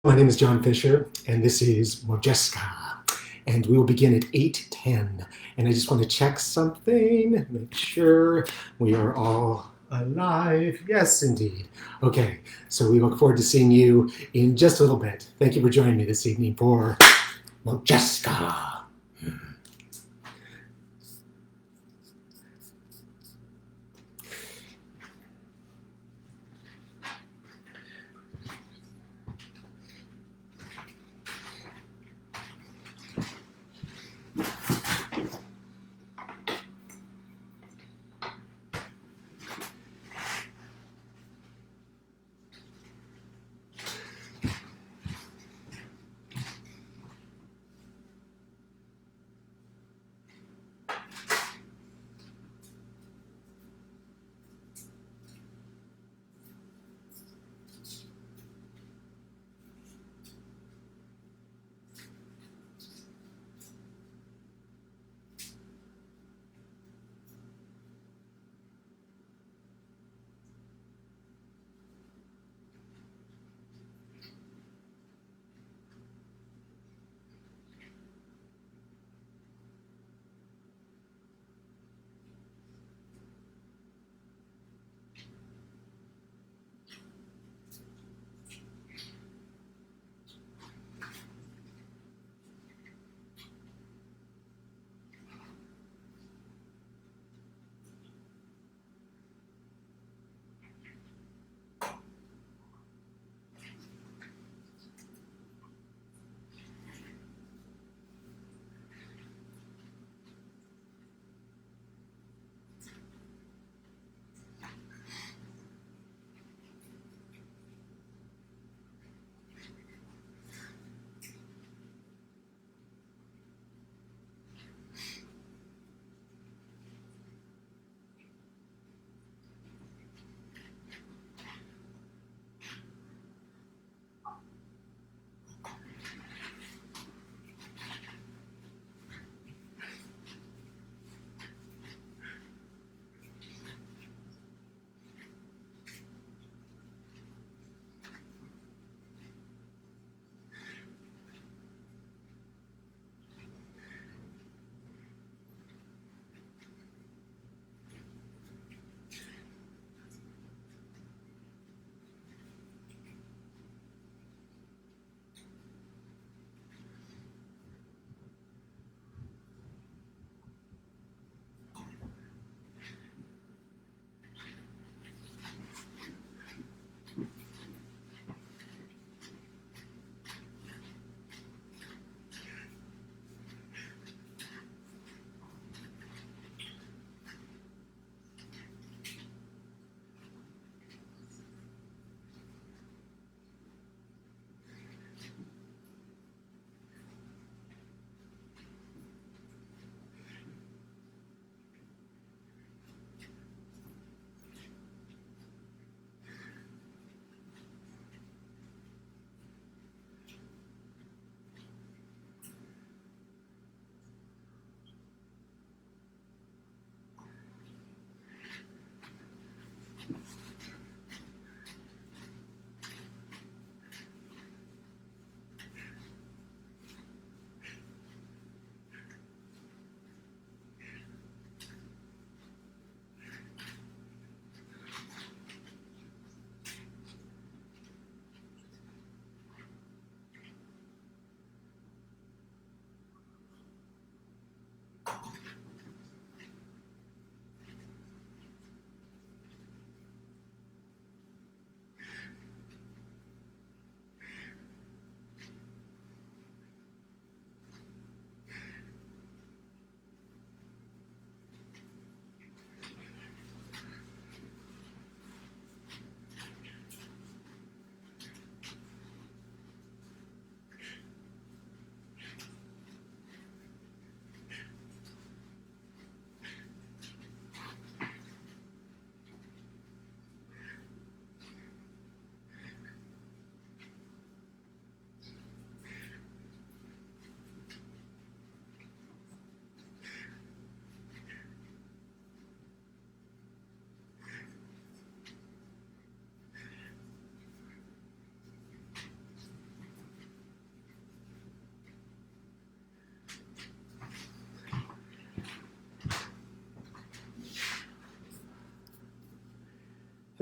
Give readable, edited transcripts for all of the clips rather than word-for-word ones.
My name is John Fisher, and this is Modjeska, and we will begin at 8:10. And I just want to check something, make sure we are all alive. Yes, indeed. Okay, so we look forward to seeing you in just a little bit. Thank you for joining me this evening for Modjeska.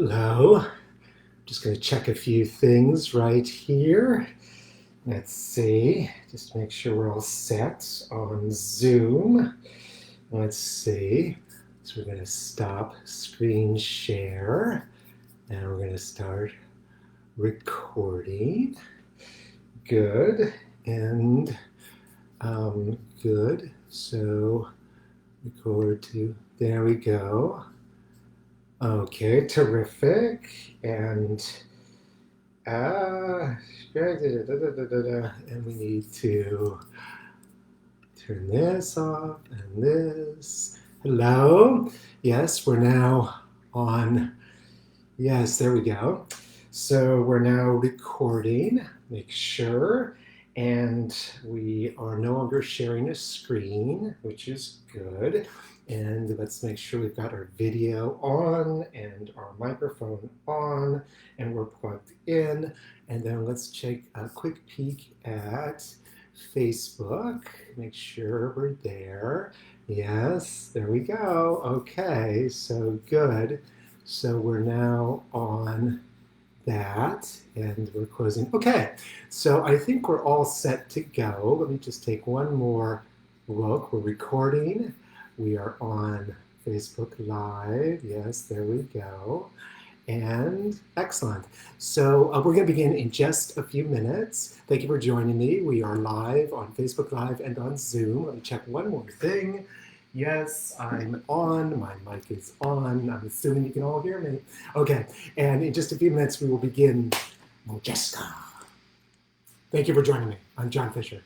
Hello. Just going to check a few things right here. Let's see. Just make sure we're all set on Zoom. Let's see. So we're going to stop screen share and we're going to start recording. Good. And good. So record to, there we go. Okay, terrific. And and we need to turn this off and this. Hello. Yes, we're now on. Yes, there we go. So we're now recording. Make sure. And we are no longer sharing a screen, which is good. And let's make sure we've got our video on and our microphone on and we're plugged in. And then let's take a quick peek at Facebook. Make sure we're there. Yes, there we go. Okay, so good. So we're now on that and we're closing. Okay, so I think we're all set to go. Let me just take one more look. We're recording. We are on Facebook Live. Yes, there we go. And excellent. So we're going to begin in just a few minutes. Thank you for joining me. We are live on Facebook Live and on Zoom. Let me check one more thing. Yes, I'm on. My mic is on. I'm assuming you can all hear me. Okay, and in just a few minutes, we will begin Modjeska. Thank you for joining me. I'm John Fisher.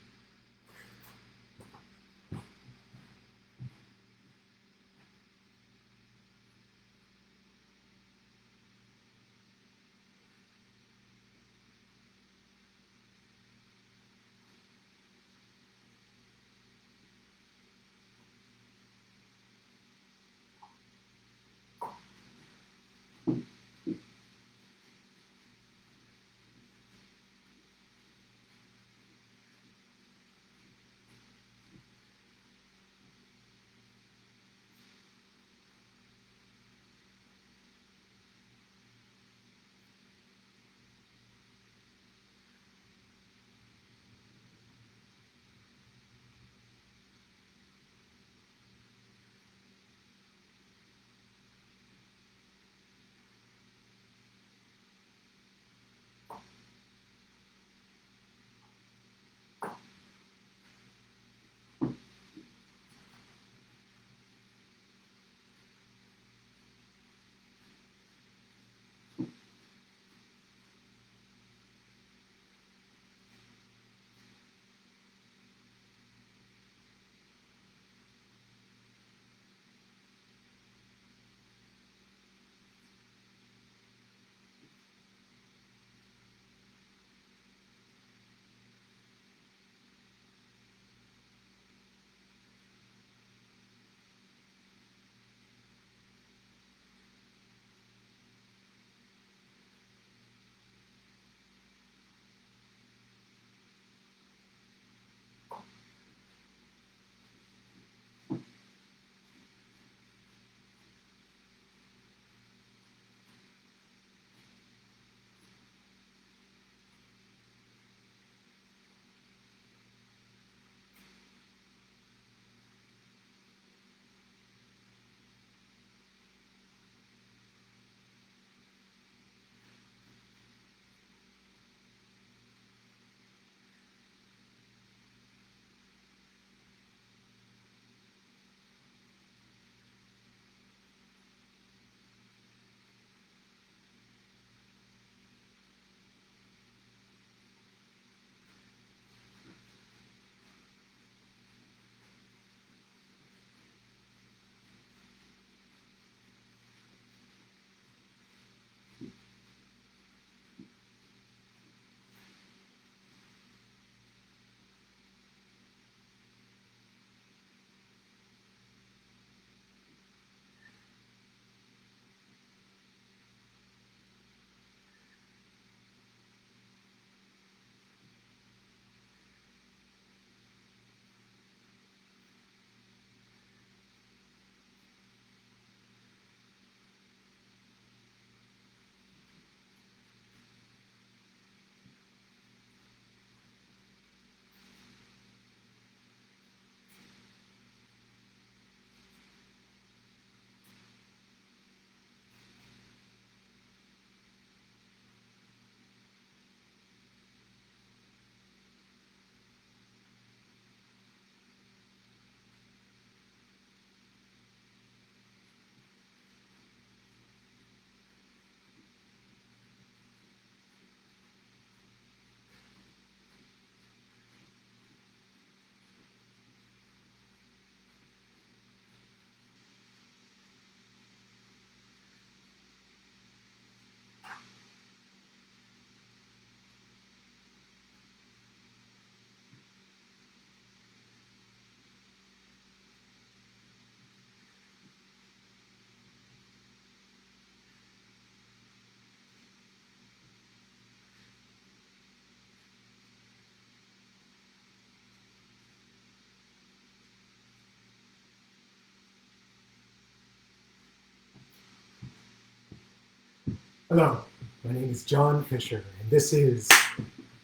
Hello, my name is John Fisher, and this is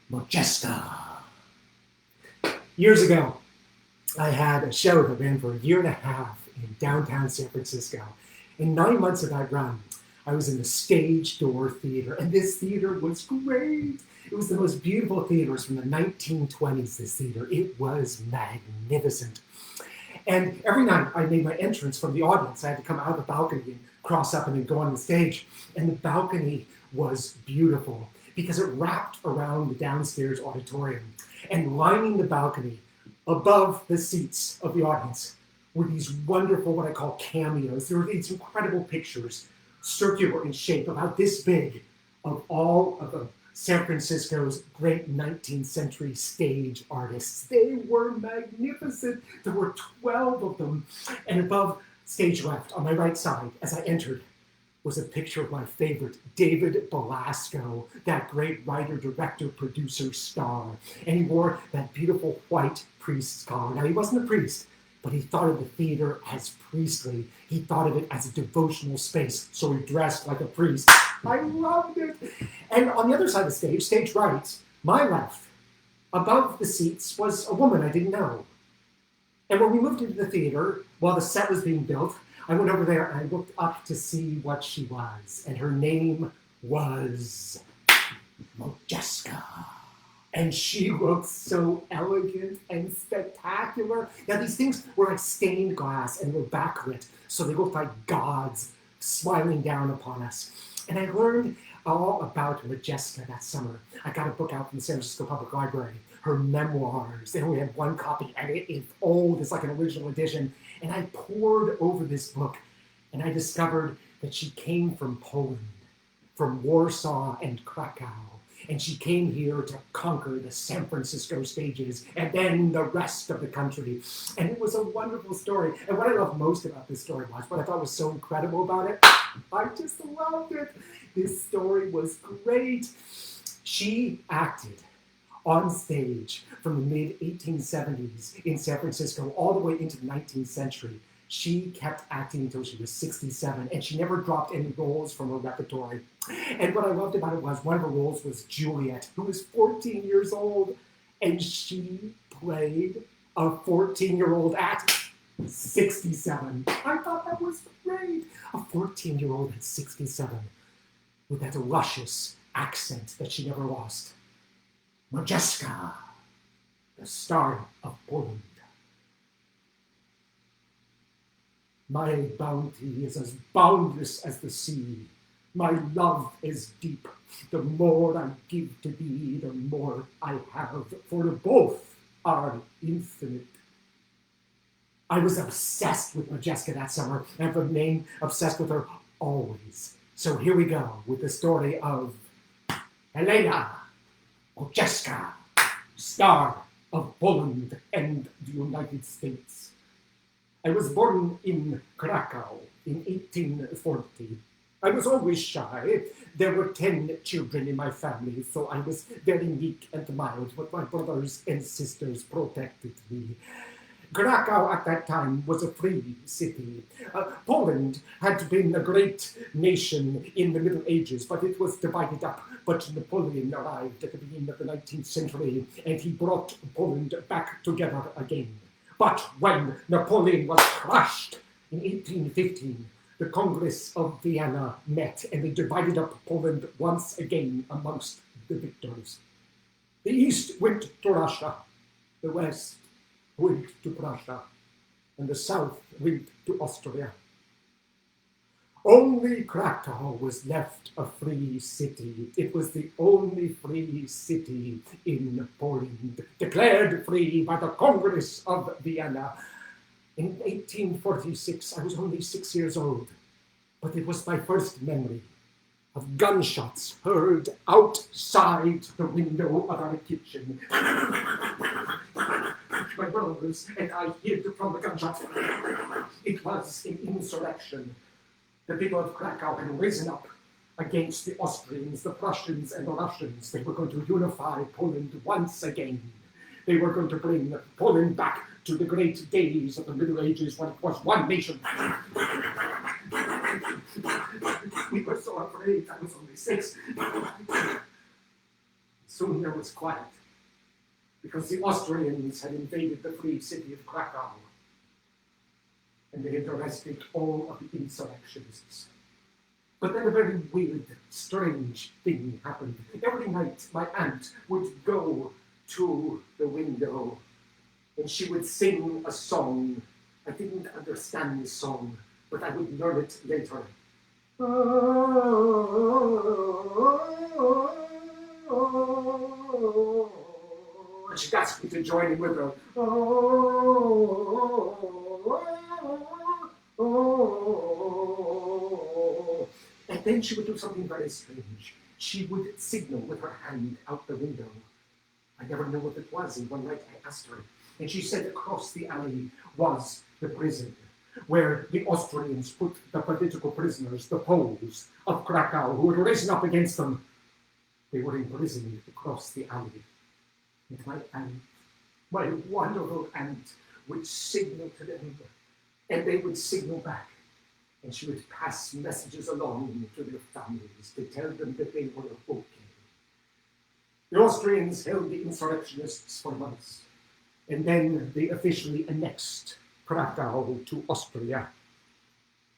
Modjeska. Years ago, I had a show that ran for a year and a half in downtown San Francisco. In 9 months of that run, I was in the Stage Door Theater, and this theater was great. It was the most beautiful theaters from the 1920s, this theater. It was magnificent. And every night I made my entrance from the audience. I had to come out of the balcony and cross up and then go on the stage. And the balcony was beautiful because it wrapped around the downstairs auditorium. And lining the balcony above the seats of the audience were these wonderful, what I call cameos. There were these incredible pictures, circular in shape, about this big, of all of the San Francisco's great 19th century stage artists. They were magnificent. There were 12 of them. And above stage left, on my right side, as I entered, was a picture of my favorite, David Belasco, that great writer, director, producer, star. And he wore that beautiful white priest's collar. Now, he wasn't a priest, but he thought of the theater as priestly. He thought of it as a devotional space, so he dressed like a priest. I loved it. And on the other side of the stage, stage right, my left, above the seats was a woman I didn't know. And when we moved into the theater, while the set was being built, I went over there and I looked up to see what she was. And her name was Modjeska. And she looked so elegant and spectacular. Now, these things were like stained glass and were backlit, so they looked like gods smiling down upon us. And I learned all about Modjeska that summer. I got a book out from the San Francisco Public Library, her memoirs. They only had one copy, and it is old. It's like an original edition. And I pored over this book, and I discovered that she came from Poland, from Warsaw and Krakow. And she came here to conquer the San Francisco stages and then the rest of the country. And it was a wonderful story. And what I loved most about this story was, what I thought was so incredible about it, I just loved it. This story was great. She acted on stage from the mid-1870s in San Francisco all the way into the 19th century. She kept acting until she was 67, and she never dropped any roles from her repertoire. And what I loved about it was one of her roles was Juliet, who was 14 years old, and she played a 14-year-old at 67. I thought that was great. A 14-year-old at 67 with that luscious accent that she never lost. Modjeska, the star of Poland. My bounty is as boundless as the sea. My love is deep. The more I give to thee, the more I have, for both are infinite. I was obsessed with Modjeska that summer, and I've remained obsessed with her always. So here we go with the story of Helena Modjeska, star of Poland and the United States. I was born in Krakow in 1840. I was always shy. There were 10 children in my family, so I was very meek and mild, but my brothers and sisters protected me. Krakow at that time was a free city. Poland had been a great nation in the Middle Ages, but it was divided up. But Napoleon arrived at the beginning of the 19th century, and he brought Poland back together again. But when Napoleon was crushed in 1815, the Congress of Vienna met, and they divided up Poland once again amongst the victors. The East went to Russia, the West went to Prussia, and the South went to Austria. Only Krakow was left a free city. It was the only free city in Poland, declared free by the Congress of Vienna. In 1846, I was only 6 years old, but it was my first memory of gunshots heard outside the window of our kitchen. My brothers and I hid from the gunshots. It was an insurrection. The people of Krakow had risen up against the Austrians, the Prussians, and the Russians. They were going to unify Poland once again. They were going to bring Poland back to the great days of the Middle Ages when it was one nation. We were so afraid. I was only 6. Soon there was quiet, because the Austrians had invaded the free city of Krakow, and they had arrested all of the insurrectionists. But then a very weird, strange thing happened. Every night my aunt would go to the window and she would sing a song. I didn't understand the song, but I would learn it later. And she asked me to join in with her. And then she would do something very strange. She would signal with her hand out the window. I never knew what it was, and one night I asked her, and she said across the alley was the prison, where the Austrians put the political prisoners, the Poles of Krakow, who had risen up against them. They were imprisoned across the alley. And my aunt, my wonderful aunt, would signal to them, and they would signal back. And she would pass messages along to their families to tell them that they were okay. The Austrians held the insurrectionists for months, and then they officially annexed Krakow to Austria.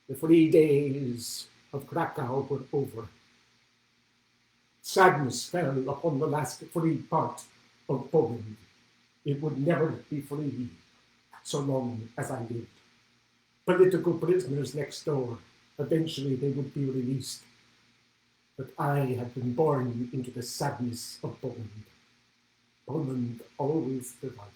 The 3 days of Krakow were over. Sadness fell upon the last free part of Poland. It would never be free so long as I lived. Political prisoners next door, eventually they would be released. But I had been born into the sadness of Poland. Poland always divided.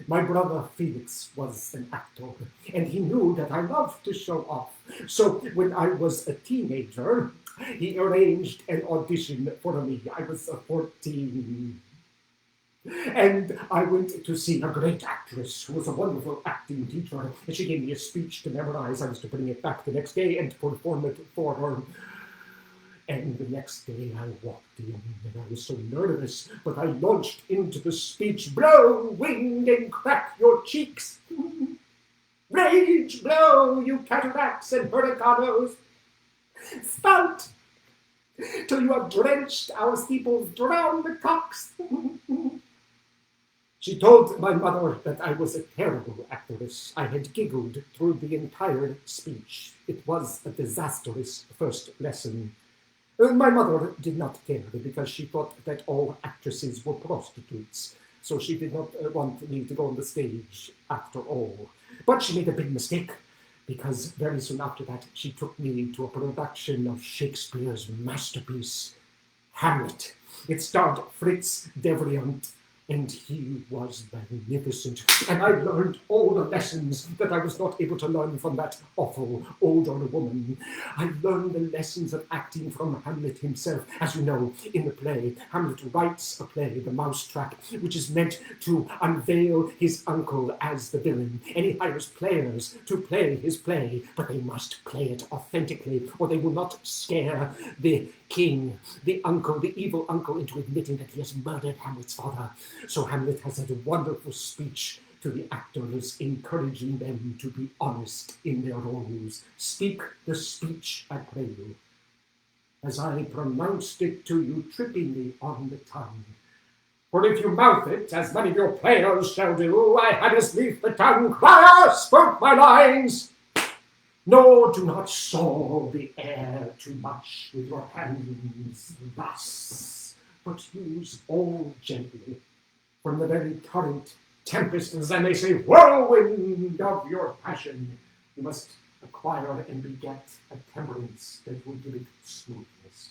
My brother Felix was an actor, and he knew that I loved to show off. So when I was a teenager, he arranged an audition for me. I was 14. And I went to see a great actress who was a wonderful acting teacher, and she gave me a speech to memorize. I was to bring it back the next day and perform it for her. And the next day I walked in, and I was so nervous, but I launched into the speech. Blow, wind, and crack your cheeks. Rage, blow, you cataracts and hurricanes. Spout, till you have drenched our steeples, drown the cocks. She told my mother that I was a terrible actress. I had giggled through the entire speech. It was a disastrous first lesson. My mother did not care because she thought that all actresses were prostitutes, so she did not want me to go on the stage after all. But she made a big mistake, because very soon after that she took me to a production of Shakespeare's masterpiece, Hamlet. It starred Fritz Devrient, and he was magnificent. And I learned all the lessons that I was not able to learn from that awful older woman. I learned the lessons of acting from Hamlet himself. As you know, in the play, Hamlet writes a play, The Mousetrap, which is meant to unveil his uncle as the villain. And he hires players to play his play, but they must play it authentically, or they will not scare the king, the uncle, the evil uncle, into admitting that he has murdered Hamlet's father. So Hamlet has had a wonderful speech to the actors, encouraging them to be honest in their roles. Speak the speech, I pray you. As I pronounced it to you trippingly on the tongue. For if you mouth it, as many of your players shall do, I had as lief the tongue crier spoke my lines. Nor do not saw the air too much with your hands thus, but use all gently. From the very torrent, tempest, as I may say, whirlwind of your passion, you must acquire and beget a temperance that will give it smoothness.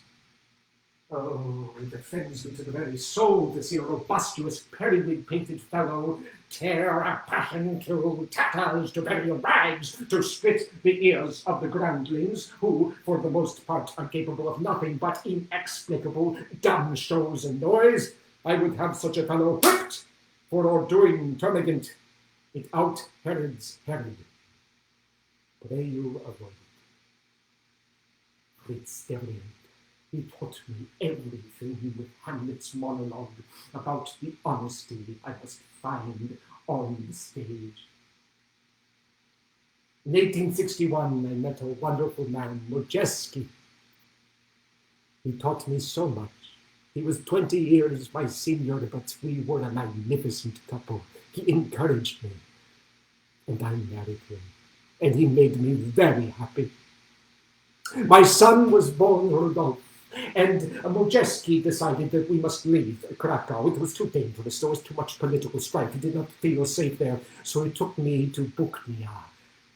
Oh, it offends me to the very soul to see a robustious, periwig-painted fellow tear a passion to tatters, to bury rags, to split the ears of the groundlings, who, for the most part, are capable of nothing but inexplicable dumb shows and noise. I would have such a fellow whipped for ordering termagant. It out Herod's Herod. Pray you avoid it. Fritz Devrient. He taught me everything with Hamlet's monologue about the honesty I must find on the stage. In 1861, I met a wonderful man, Modjeski. He taught me so much. He was 20 years my senior, but we were a magnificent couple. He encouraged me, and I married him. And he made me very happy. My son was born Rudolph, and Modjeski decided that we must leave Krakow. It was too dangerous. There was too much political strife. He did not feel safe there, so he took me to Buknia,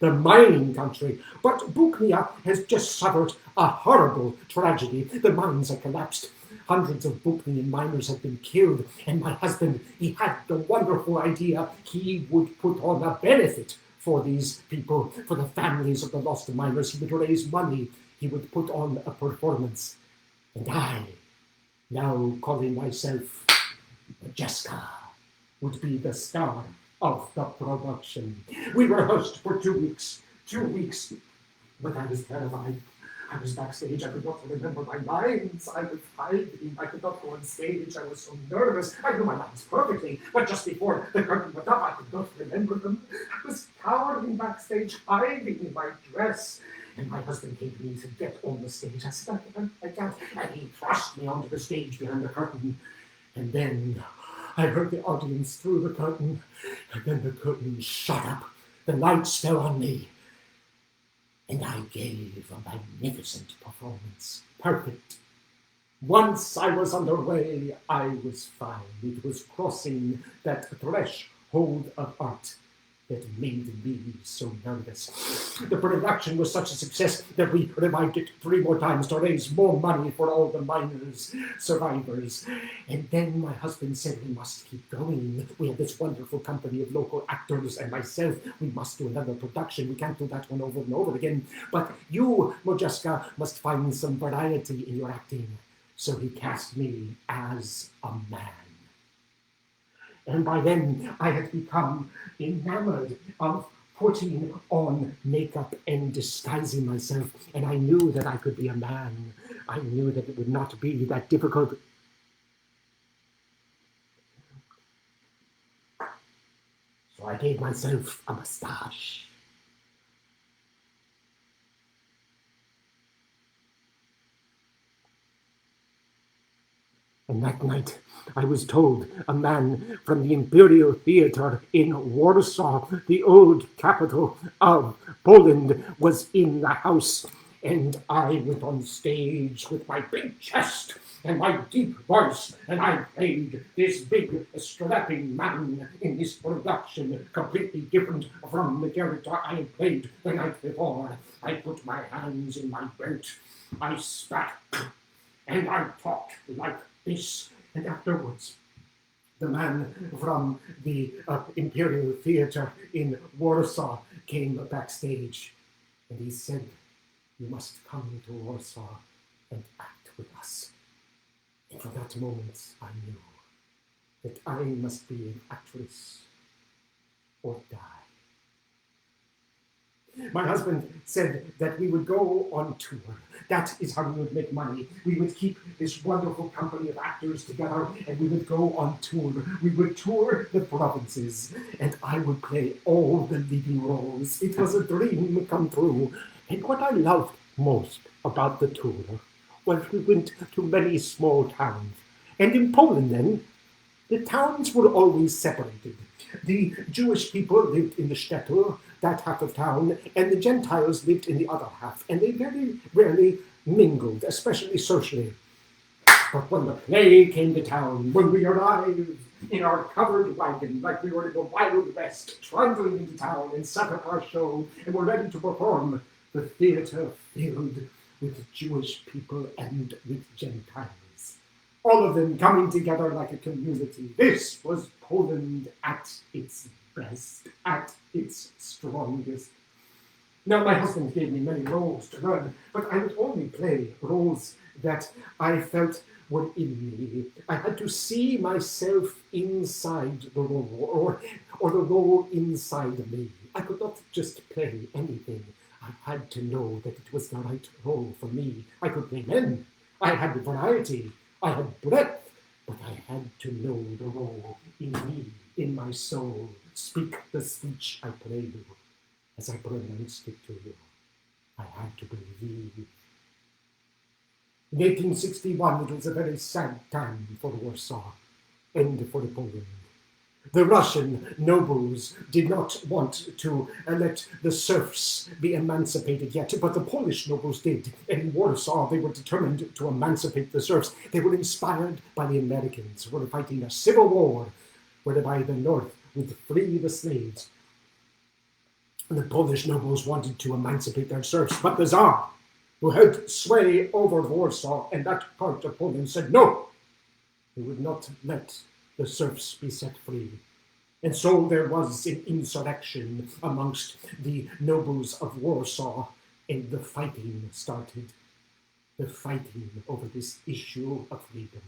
the mining country. But Buknia has just suffered a horrible tragedy. The mines have collapsed. Hundreds of Buknian miners have been killed, and my husband, he had the wonderful idea he would put on a benefit for these people, for the families of the lost miners. He would raise money. He would put on a performance. And I, now calling myself Modjeska, would be the star of the production. We rehearsed for 2 weeks. 2 weeks. But I was terrified. I was backstage. I could not remember my lines. I was hiding. I could not go on stage. I was so nervous. I knew my lines perfectly, but just before the curtain went up, I could not remember them. I was cowering backstage, hiding in my dress. And my husband came to me and said, "Get on the stage." I said, I can't. And he thrust me onto the stage behind the curtain. And then I heard the audience through the curtain. And then the curtain shut up. The lights fell on me. And I gave a magnificent performance. Perfect. Once I was underway, I was fine. It was crossing that threshold of art that made me so nervous. The production was such a success that we revived it 3 more times to raise more money for all the miners, survivors. And then my husband said, "We must keep going. We have this wonderful company of local actors and myself. We must do another production. We can't do that one over and over again. But you, Modjeska, must find some variety in your acting." So he cast me as a man. And by then, I had become enamored of putting on makeup and disguising myself. And I knew that I could be a man. I knew that it would not be that difficult. So I gave myself a mustache. And that night, I was told a man from the Imperial Theatre in Warsaw, the old capital of Poland, was in the house. And I went on stage with my big chest and my deep voice, and I played this big, strapping man in this production, completely different from the character I had played the night before. I put my hands in my belt, I spat, and I talked like this. And afterwards, the man from the Imperial Theatre in Warsaw came backstage, and he said, "You must come to Warsaw and act with us." And from that moment, I knew that I must be an actress or die. My husband said that we would go on tour. That is how we would make money. We would keep this wonderful company of actors together, and we would go on tour. We would tour the provinces, and I would play all the leading roles. It was a dream come true. And what I loved most about the tour was we went to many small towns. And in Poland then, the towns were always separated. The Jewish people lived in the shtetl, that half of town, and the Gentiles lived in the other half, and they very rarely mingled, especially socially. But when the play came to town, when we arrived in our covered wagon, like we were in the Wild West, trundling into town and set up our show, and were ready to perform, the theatre filled with Jewish people and with Gentiles, all of them coming together like a community. This was Poland at its best, at its strongest. Now, my husband gave me many roles to learn, but I would only play roles that I felt were in me. I had to see myself inside the role, or the role inside me. I could not just play anything. I had to know that it was the right role for me. I could play men. I had variety. I had breadth. But I had to know the role in me, in my soul. Speak the speech I played. as I pronounced it to you. I had to believe. In 1861, it was a very sad time for Warsaw and for Poland. The Russian nobles did not want to let the serfs be emancipated yet, but the Polish nobles did. And in Warsaw, they were determined to emancipate the serfs. They were inspired by the Americans, who were fighting a civil war whereby the North would free the slaves. And the Polish nobles wanted to emancipate their serfs, but the Tsar, who held sway over Warsaw and that part of Poland, said no. He would not let the serfs be set free. And so there was an insurrection amongst the nobles of Warsaw, and the fighting started. The fighting over this issue of freedom.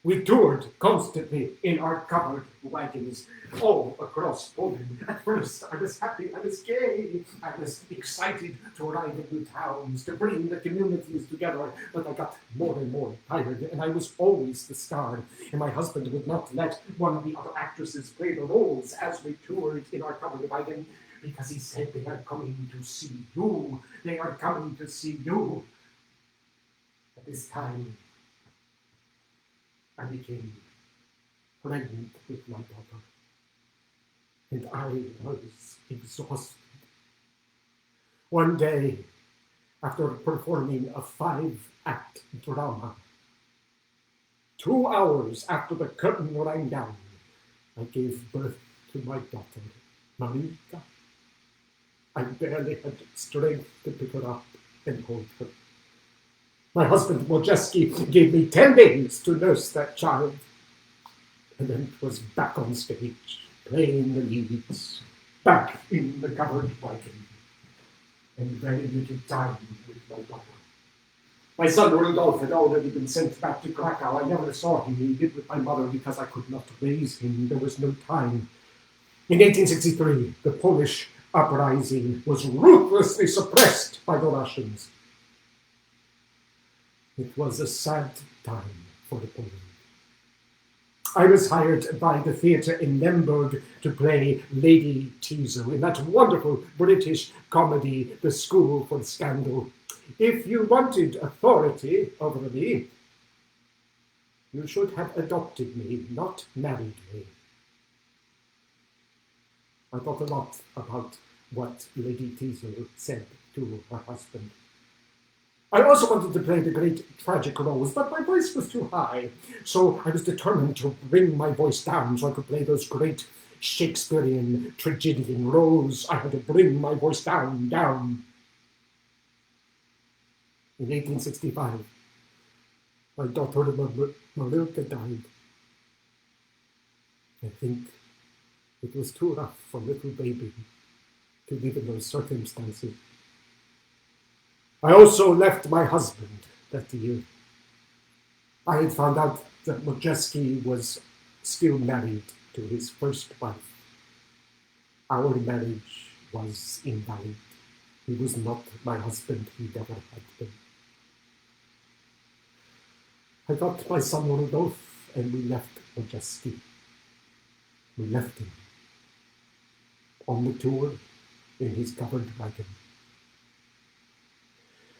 We toured constantly in our covered wagons all across Poland. At first, I was happy, I was gay, I was excited to arrive in new towns, to bring the communities together, but I got more and more tired, and I was always the star, and my husband would not let one of the other actresses play the roles as we toured in our covered wagon, because he said, they are coming to see you, they are coming to see you. At this time, I became pregnant with my daughter, and I was exhausted. One day, after performing a 5-act drama, 2 hours after the curtain rang down, I gave birth to my daughter, Marika. I barely had strength to pick her up and hold her. My husband, Modjeski, gave me 10 days to nurse that child. And then it was back on stage, playing the leads, back in the covered wagon, and very little time with my daughter. My son, Rudolph, had already been sent back to Krakow. I never saw him. He lived with my mother because I could not raise him. There was no time. In 1863, the Polish uprising was ruthlessly suppressed by the Russians. It was a sad time for the Poland. I was hired by the theatre in Lemberg to play Lady Teazle in that wonderful British comedy, The School for Scandal. If you wanted authority over me, you should have adopted me, not married me. I thought a lot about what Lady Teazle said to her husband. I also wanted to play the great tragic roles, but my voice was too high, so I was determined to bring my voice down so I could play those great Shakespearean tragedian roles. I had to bring my voice down. In 1865, my daughter Marilka died. I think it was too rough for little baby to live in those circumstances. I also left my husband that year. I had found out that Modjeski was still married to his first wife. Our marriage was invalid. He was not my husband, he never had been. I got my son Rudolph, and we left Modjeski. We left him on the tour in his covered wagon.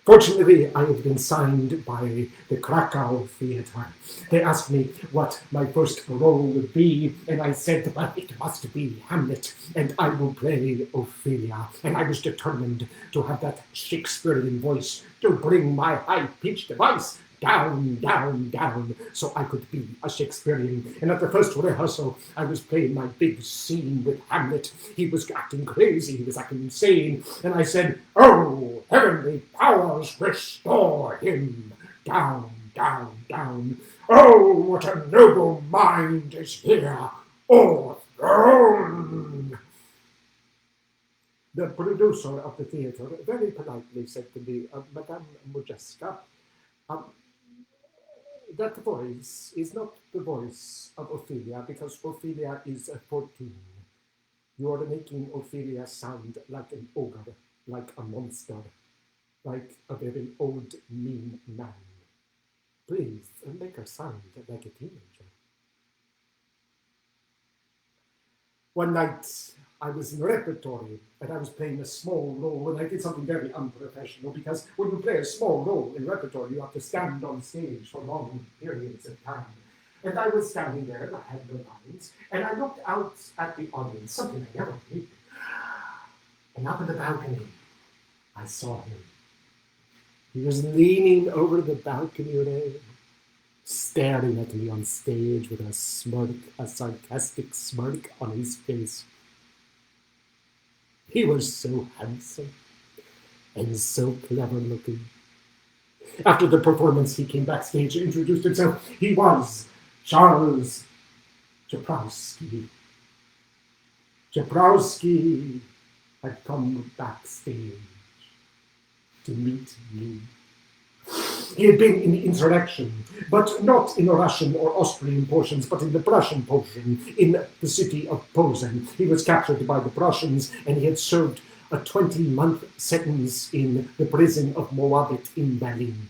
Fortunately, I had been signed by the Krakow Theatre. They asked me what my first role would be, and I said, well, it must be Hamlet, and I will play Ophelia. And I was determined to have that Shakespearean voice, to bring my high-pitched voice down, so I could be a Shakespearean. And at the first rehearsal, I was playing my big scene with Hamlet. He was acting crazy, he was acting insane, and I said, oh, heavenly powers, restore him. Down. Oh, what a noble mind is here, o'erthrown. The producer of the theatre very politely said to me, Madame Modjeska, that voice is not the voice of Ophelia, because Ophelia is 14. You are making Ophelia sound like an ogre, like a monster, like a very old, mean man. Please, make her sound like a teenager. One night, I was in repertory, and I was playing a small role, and I did something very unprofessional, because when you play a small role in repertory, you have to stand on stage for long periods of time. And I was standing there, and I had no lines, and I looked out at the audience, something I never did. And up in the balcony, I saw him. He was leaning over the balcony rail, staring at me on stage with a smirk, a sarcastic smirk on his face. He was so handsome and so clever looking. After the performance, he came backstage and introduced himself. He was Charles Japrowski. Japrowski had come backstage to meet me. He had been in the insurrection, but not in the Russian or Austrian portions, but in the Prussian portion, in the city of Posen. He was captured by the Prussians, and he had served a 20-month sentence in the prison of Moabit in Berlin.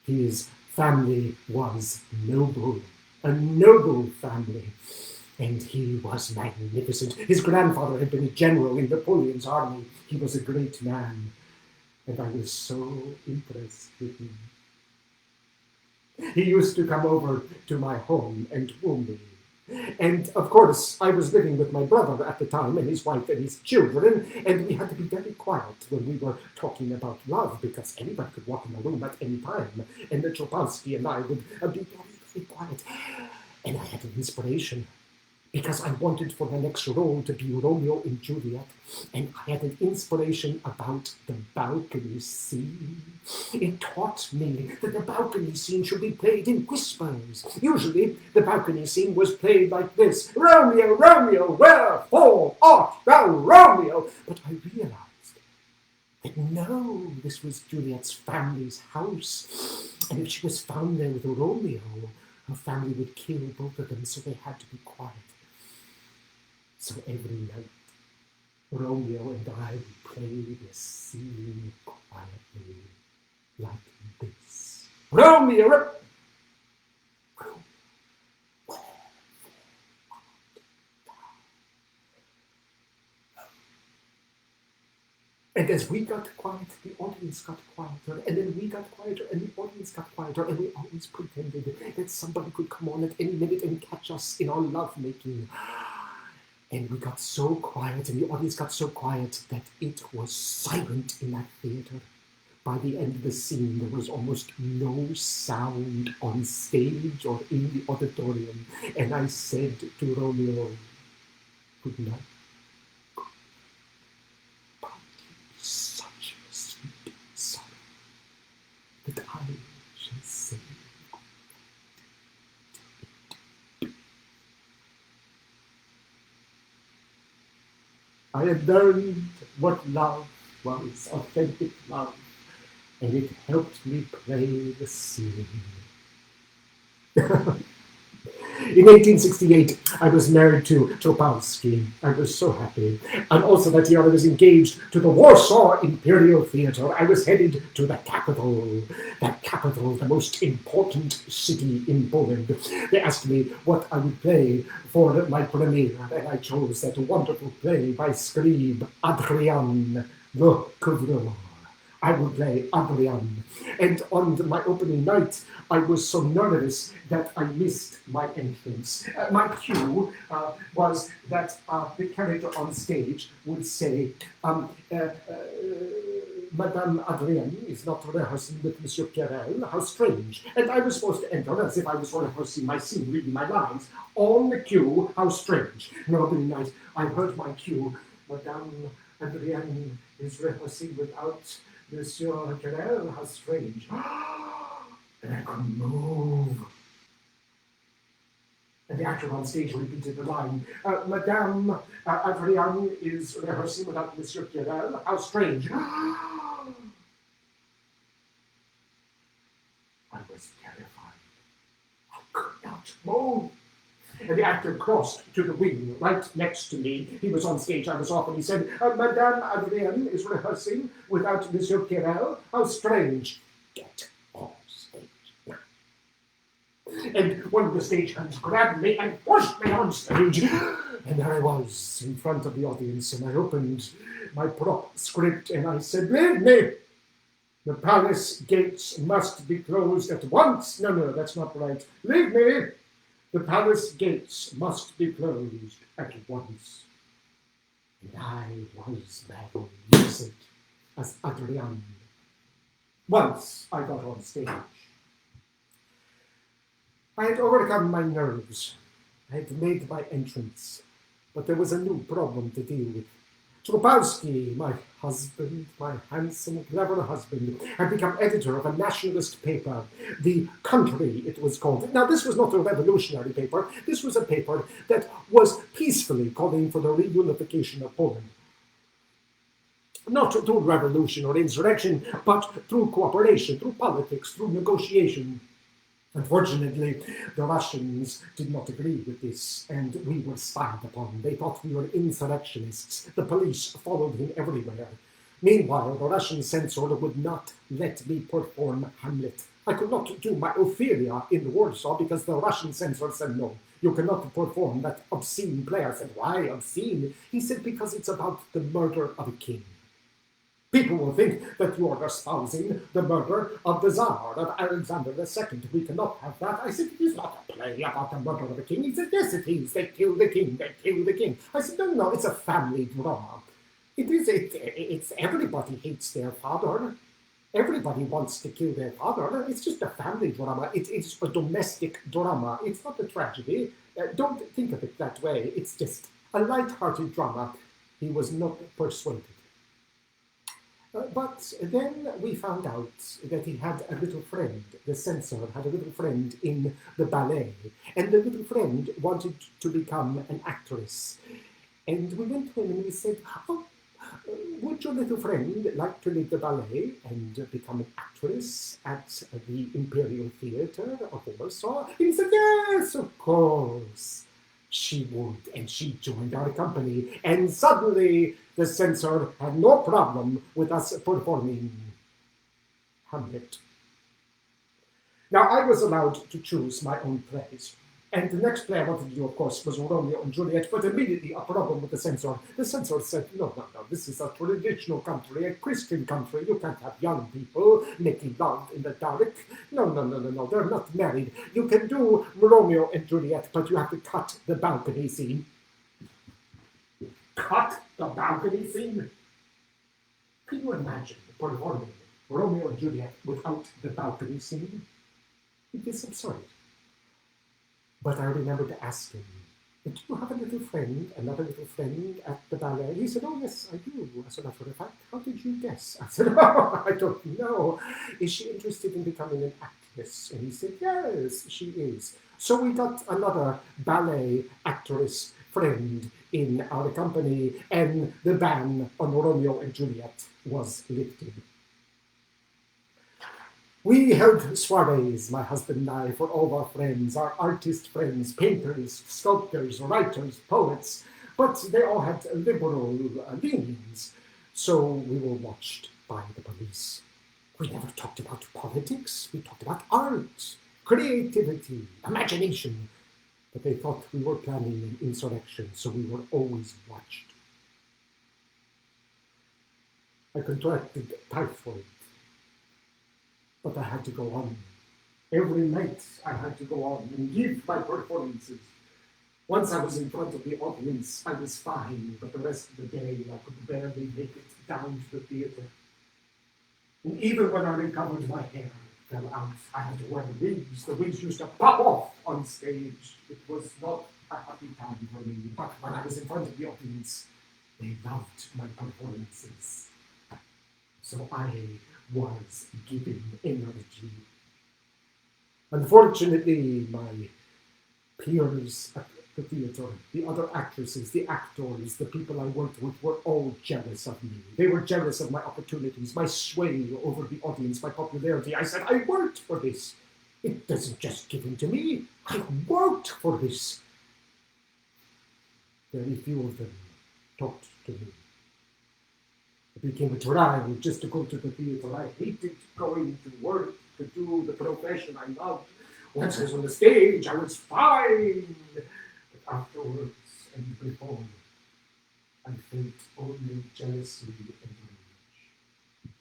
His family was noble, a noble family, and he was magnificent. His grandfather had been a general in Napoleon's army. He was a great man. And I was so impressed with him. He used to come over to my home and woo me. And of course, I was living with my brother at the time, and his wife and his children, and we had to be very quiet when we were talking about love, because anybody could walk in the room at any time, and the Chopalski and I would be very, very quiet. And I had an inspiration, because I wanted for the next role to be Romeo and Juliet, and I had an inspiration about the balcony scene. It taught me that the balcony scene should be played in whispers. Usually, the balcony scene was played like this: Romeo, Romeo, wherefore art thou Romeo? But I realized that no, this was Juliet's family's house, and if she was found there with Romeo, her family would kill both of them, so they had to be quiet. So every night, Romeo and I would play this scene quietly, like this. Romeo! And as we got quiet, the audience got quieter, and then we got quieter, and the audience got quieter, and we always pretended that somebody could come on at any minute and catch us in our lovemaking. And we got so quiet, and the audience got so quiet, that it was silent in that theater. By the end of the scene, there was almost no sound on stage or in the auditorium. And I said to Romeo, good night. But such a sweet sorrow that I shall say. I had learned what love was, authentic love, and it helped me play the scene. In 1868, I was married to Topolsky. I was so happy. And also that year I was engaged to the Warsaw Imperial Theatre. I was headed to the capital, the most important city in Poland. They asked me what I would play for my premiere, and I chose that wonderful play by Scribe Adrian Le Couvreur. I would play Adrian. And on my opening night, I was so nervous that I missed my entrance. My cue was that the character on stage would say, Madame Adrienne is not rehearsing with Monsieur Querelle, how strange. And I was supposed to enter as if I was rehearsing my scene, reading my lines. On the cue, how strange. And opening night, I heard my cue, Madame Adrienne is rehearsing without Monsieur Querelle, how strange. And I couldn't move. And the actor on stage repeated the line, Madame Adrienne is rehearsing without Monsieur Querelle, how strange. I was terrified. I could not move. And the actor crossed to the wing right next to me. He was on stage, I was off, and he said, Madame Adrienne is rehearsing without Monsieur Querelle. How strange. Get off stage now. and one of the stagehands grabbed me and pushed me on stage. And there I was in front of the audience, and I opened my prop script and I said, "Leave me! The palace gates must be closed at once." No, that's not right. "Leave me! The palace gates must be closed at once." And I was that music as Adrian. Once I got on stage, I had overcome my nerves. I had made my entrance, but there was a new problem to deal with. Trubowski, my husband, my handsome, clever husband, had become editor of a nationalist paper, The Country, it was called. Now, this was not a revolutionary paper. This was a paper that was peacefully calling for the reunification of Poland. Not through revolution or insurrection, but through cooperation, through politics, through negotiation. Unfortunately, the Russians did not agree with this, and we were spied upon. They thought we were insurrectionists. The police followed him everywhere. Meanwhile, the Russian censor would not let me perform Hamlet. I could not do my Ophelia in Warsaw because the Russian censor said, "No, you cannot perform that obscene play." I said, "Why obscene?" He said, "Because it's about the murder of a king. People will think that you are espousing the murder of the Tsar, of Alexander II. We cannot have that." I said, "It is not a play about the murder of a king." He said, "Yes, it is. They kill the king. They kill the king." I said, No, it's a family drama. It's everybody hates their father. Everybody wants to kill their father. It's just a family drama. It's a domestic drama. It's not a tragedy. Don't think of it that way. It's just a light-hearted drama." He was not persuaded. But then we found out that he had a little friend. The censor had a little friend in the ballet, and the little friend wanted to become an actress. And we went to him and we said, "Oh, would your little friend like to leave the ballet and become an actress at the Imperial Theatre of Warsaw?" And he said, "Yes, of course she would," and she joined our company, and suddenly the censor had no problem with us performing Hamlet. Now, I was allowed to choose my own plays, and the next play I wanted to do, of course, was Romeo and Juliet, but immediately a problem with the censor. The censor said, no, this is a traditional country, a Christian country. You can't have young people making love in the dark. No, they're not married. You can do Romeo and Juliet, but you have to cut the balcony scene." Cut the balcony scene? Can you imagine performing Romeo and Juliet without the balcony scene? It is absurd. But I remember to ask him, "Do you have a little friend, another little friend at the ballet?" He said, "Oh, yes, I do, as a matter of fact. How did you guess?" I said, "Oh, I don't know. Is she interested in becoming an actress?" And he said, "Yes, she is." So we got another ballet actress friend in our company, and the ban on Romeo and Juliet was lifted. We held soirees, my husband and I, for all our friends, our artist friends, painters, sculptors, writers, poets, but they all had liberal leanings, so we were watched by the police. We never talked about politics. We talked about art, creativity, imagination, but they thought we were planning an insurrection, so we were always watched. I contracted typhoid, but I had to go on. Every night I had to go on and give my performances. Once I was in front of the audience, I was fine, but the rest of the day I could barely make it down to the theater. And even when I recovered, my hair fell out. I had to wear wigs. The wigs used to pop off on stage. It was not a happy time for me, but when I was in front of the audience, they loved my performances. So I was giving energy. Unfortunately, my peers at the theater, the other actresses, the actors, the people I worked with were all jealous of me. They were jealous of my opportunities, my sway over the audience, my popularity. I said, I worked for this. It doesn't just give in to me. I worked for this. Very few of them talked to me. It became a trial just to go to the theater. I hated going to work, to do the profession I loved. Once I was on the stage, I was fine. But afterwards and before, I felt only jealousy and rage.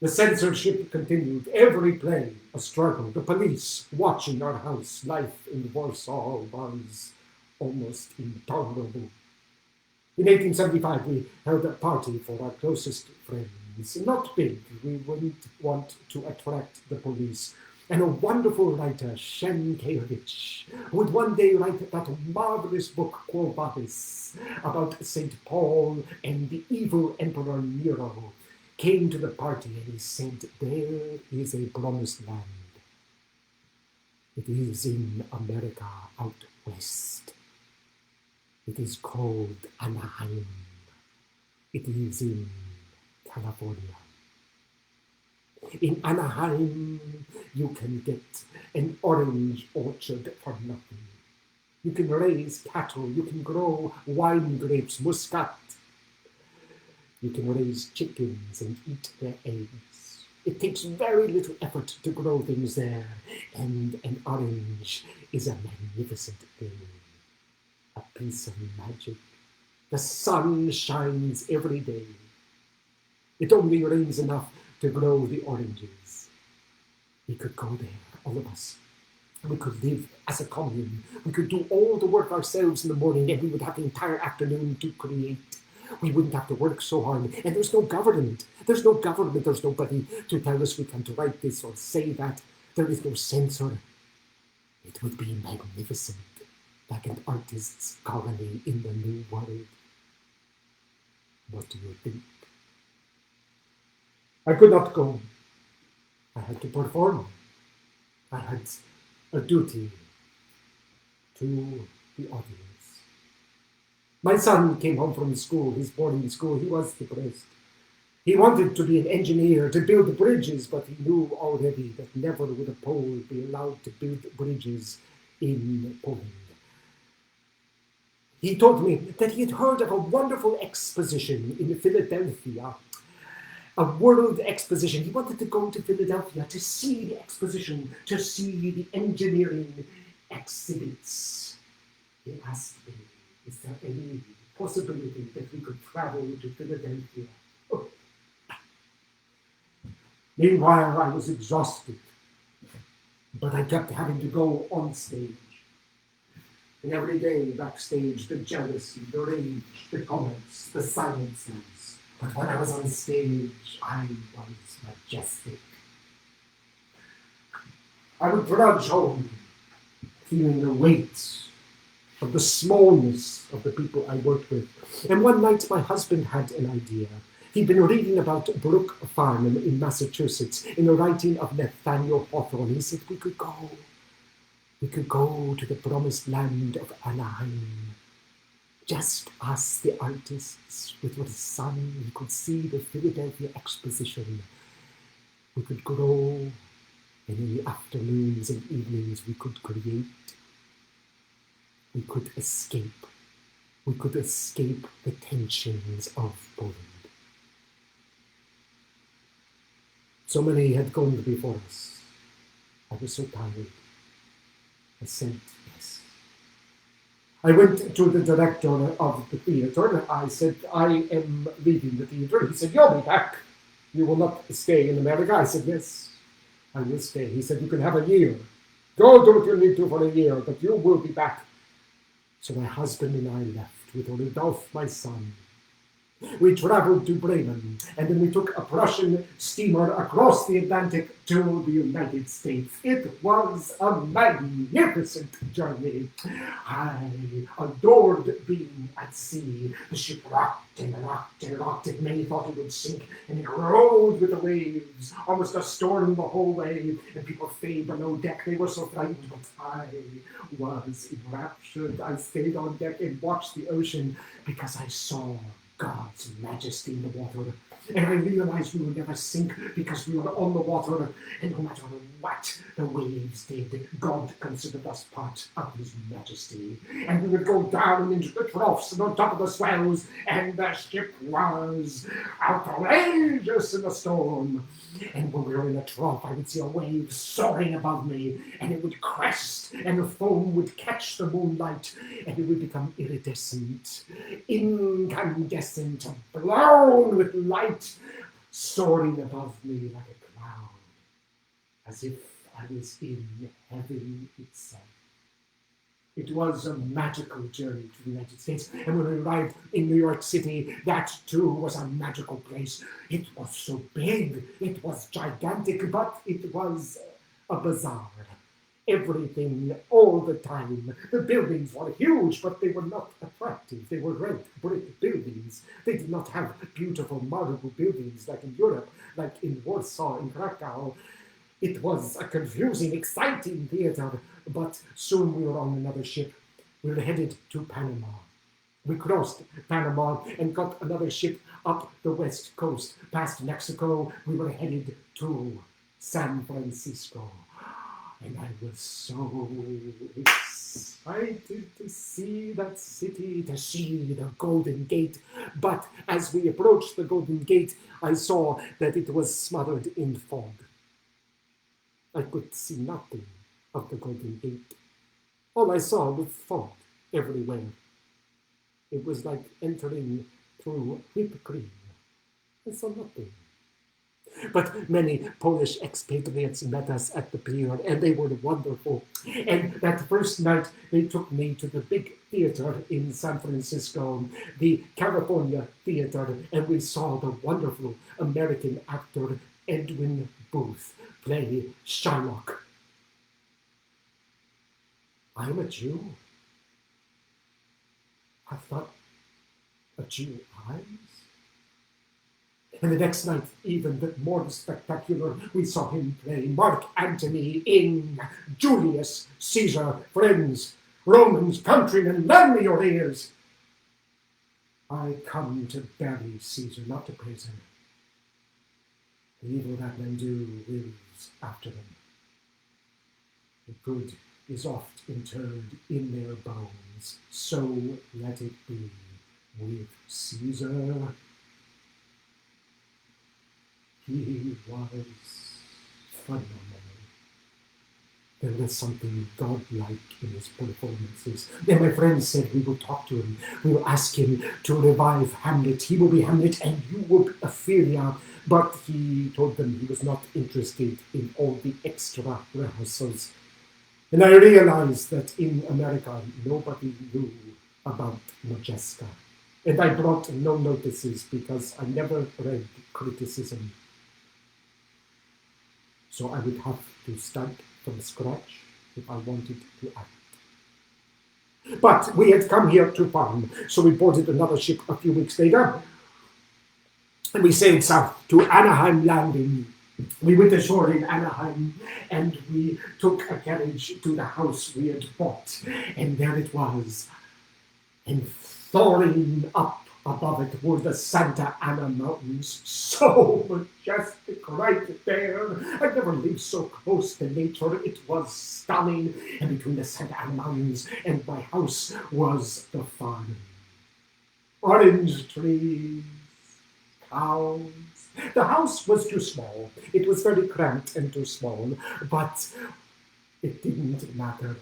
The censorship continued. Every play, a struggle. The police watching our house. Life in Warsaw was almost intolerable. In 1875, we held a party for our closest friends. Not big, we wouldn't want to attract the police. And a wonderful writer, Sienkiewicz, would one day write that marvelous book, Quo Vadis, about St. Paul and the evil Emperor Nero, came to the party and he said, there is a promised land. It is in America out west. It is called Anaheim. It is in California. In Anaheim, you can get an orange orchard for nothing. You can raise cattle. You can grow wine grapes, muscat. You can raise chickens and eat their eggs. It takes very little effort to grow things there, and an orange is a magnificent thing. A piece of magic. The sun shines every day. It only rains enough to grow the oranges. We could go there, all of us. We could live as a commune. We could do all the work ourselves in the morning, and we would have the entire afternoon to create. We wouldn't have to work so hard. And there's no government. There's no government. There's nobody to tell us we can't write this or say that. There is no censor. It would be magnificent, like an artist's colony in the New World. What do you think? I could not go. I had to perform. I had a duty to the audience. My son came home from school, his boarding school. He was depressed. He wanted to be an engineer, to build bridges, but he knew already that never would a Pole be allowed to build bridges in Poland. He told me that he had heard of a wonderful exposition in Philadelphia, a world exposition. He wanted to go to Philadelphia to see the exposition, to see the engineering exhibits. He asked me, is there any possibility that we could travel to Philadelphia? Oh. Meanwhile, I was exhausted, but I kept having to go on stage. And every day backstage, the jealousy, the rage, the comments, the silences. But when I was on stage, I was majestic. I would trudge home, feeling the weight of the smallness of the people I worked with. And one night my husband had an idea. He'd been reading about Brook Farm in Massachusetts in the writing of Nathaniel Hawthorne. He said, we could go. We could go to the promised land of Anaheim. Just us, the artists, with the sun. We could see the Philadelphia exposition. We could grow, and in the afternoons and evenings we could create. We could escape. We could escape the tensions of Poland. So many had gone before us. I was so tired. I said yes. I went to the director of the theater. I said, I am leaving the theater. He said, you'll be back. You will not stay in America. I said, yes, I will stay. He said, you can have a year. Go do what you need to for a year, but you will be back. So my husband and I left with Rudolph, my son. We traveled to Bremen, and then we took a Prussian steamer across the Atlantic to the United States. It was a magnificent journey. I adored being at sea. The ship rocked and rocked and rocked, and many thought it would sink, and it rolled with the waves, almost a storm the whole way, and people stayed below deck. They were so frightened, but I was enraptured. I stayed on deck and watched the ocean because I saw God's majesty in the water. And I realized we would never sink because we were on the water, and no matter what the waves did, God considered us part of his majesty. And we would go down into the troughs and on top of the swells, and the ship was outrageous in the storm. And when we were in a trough, I would see a wave soaring above me, and it would crest, and the foam would catch the moonlight, and it would become iridescent, incandescent, blown with light, soaring above me like a cloud, as if I was in heaven itself. It was a magical journey to the United States, and when we arrived in New York City, that too was a magical place. It was so big, it was gigantic, but it was a bazaar. Everything, all the time. The buildings were huge, but they were not attractive. They were red brick buildings. They did not have beautiful marble buildings like in Europe, like in Warsaw, in Krakow. It was a confusing, exciting theater, but soon we were on another ship. We were headed to Panama. We crossed Panama and got another ship up the west coast. Past Mexico, we were headed to San Francisco. And I was so excited to see that city, to see the Golden Gate. But as we approached the Golden Gate, I saw that it was smothered in fog. I could see nothing of the Golden Gate. All I saw was fog everywhere. It was like entering through whipped cream. I saw nothing. But many Polish expatriates met us at the pier, and they were wonderful. And that first night, they took me to the big theater in San Francisco, the California Theater, and we saw the wonderful American actor Edwin Booth play Shylock. I'm a Jew. I thought, a Jew eyes? And the next night, even more spectacular, we saw him play Mark Antony in Julius Caesar. Friends, Romans, countrymen, lend me your ears. I come to bury Caesar, not to praise him. The evil that men do lives after them. The good is oft interred in their bones. So let it be with Caesar. He was phenomenal. There was something godlike in his performances. Then my friends said we will talk to him. We will ask him to revive Hamlet. He will be Hamlet and you will be Ophelia. But he told them he was not interested in all the extra rehearsals. And I realized that in America, nobody knew about Modjeska. And I brought no notices because I never read criticism. So I would have to start from scratch if I wanted to act. But we had come here to farm, so we boarded another ship a few weeks later, and we sailed south to Anaheim Landing. We went ashore in Anaheim, and we took a carriage to the house we had bought, and there it was. And soaring up above it were the Santa Ana Mountains, so majestic right there. I never lived so close to nature. It was stunning. And between the Santa Ana Mountains and my house was the farm. Orange trees, cows. The house was too small. It was very cramped and too small, but it didn't matter.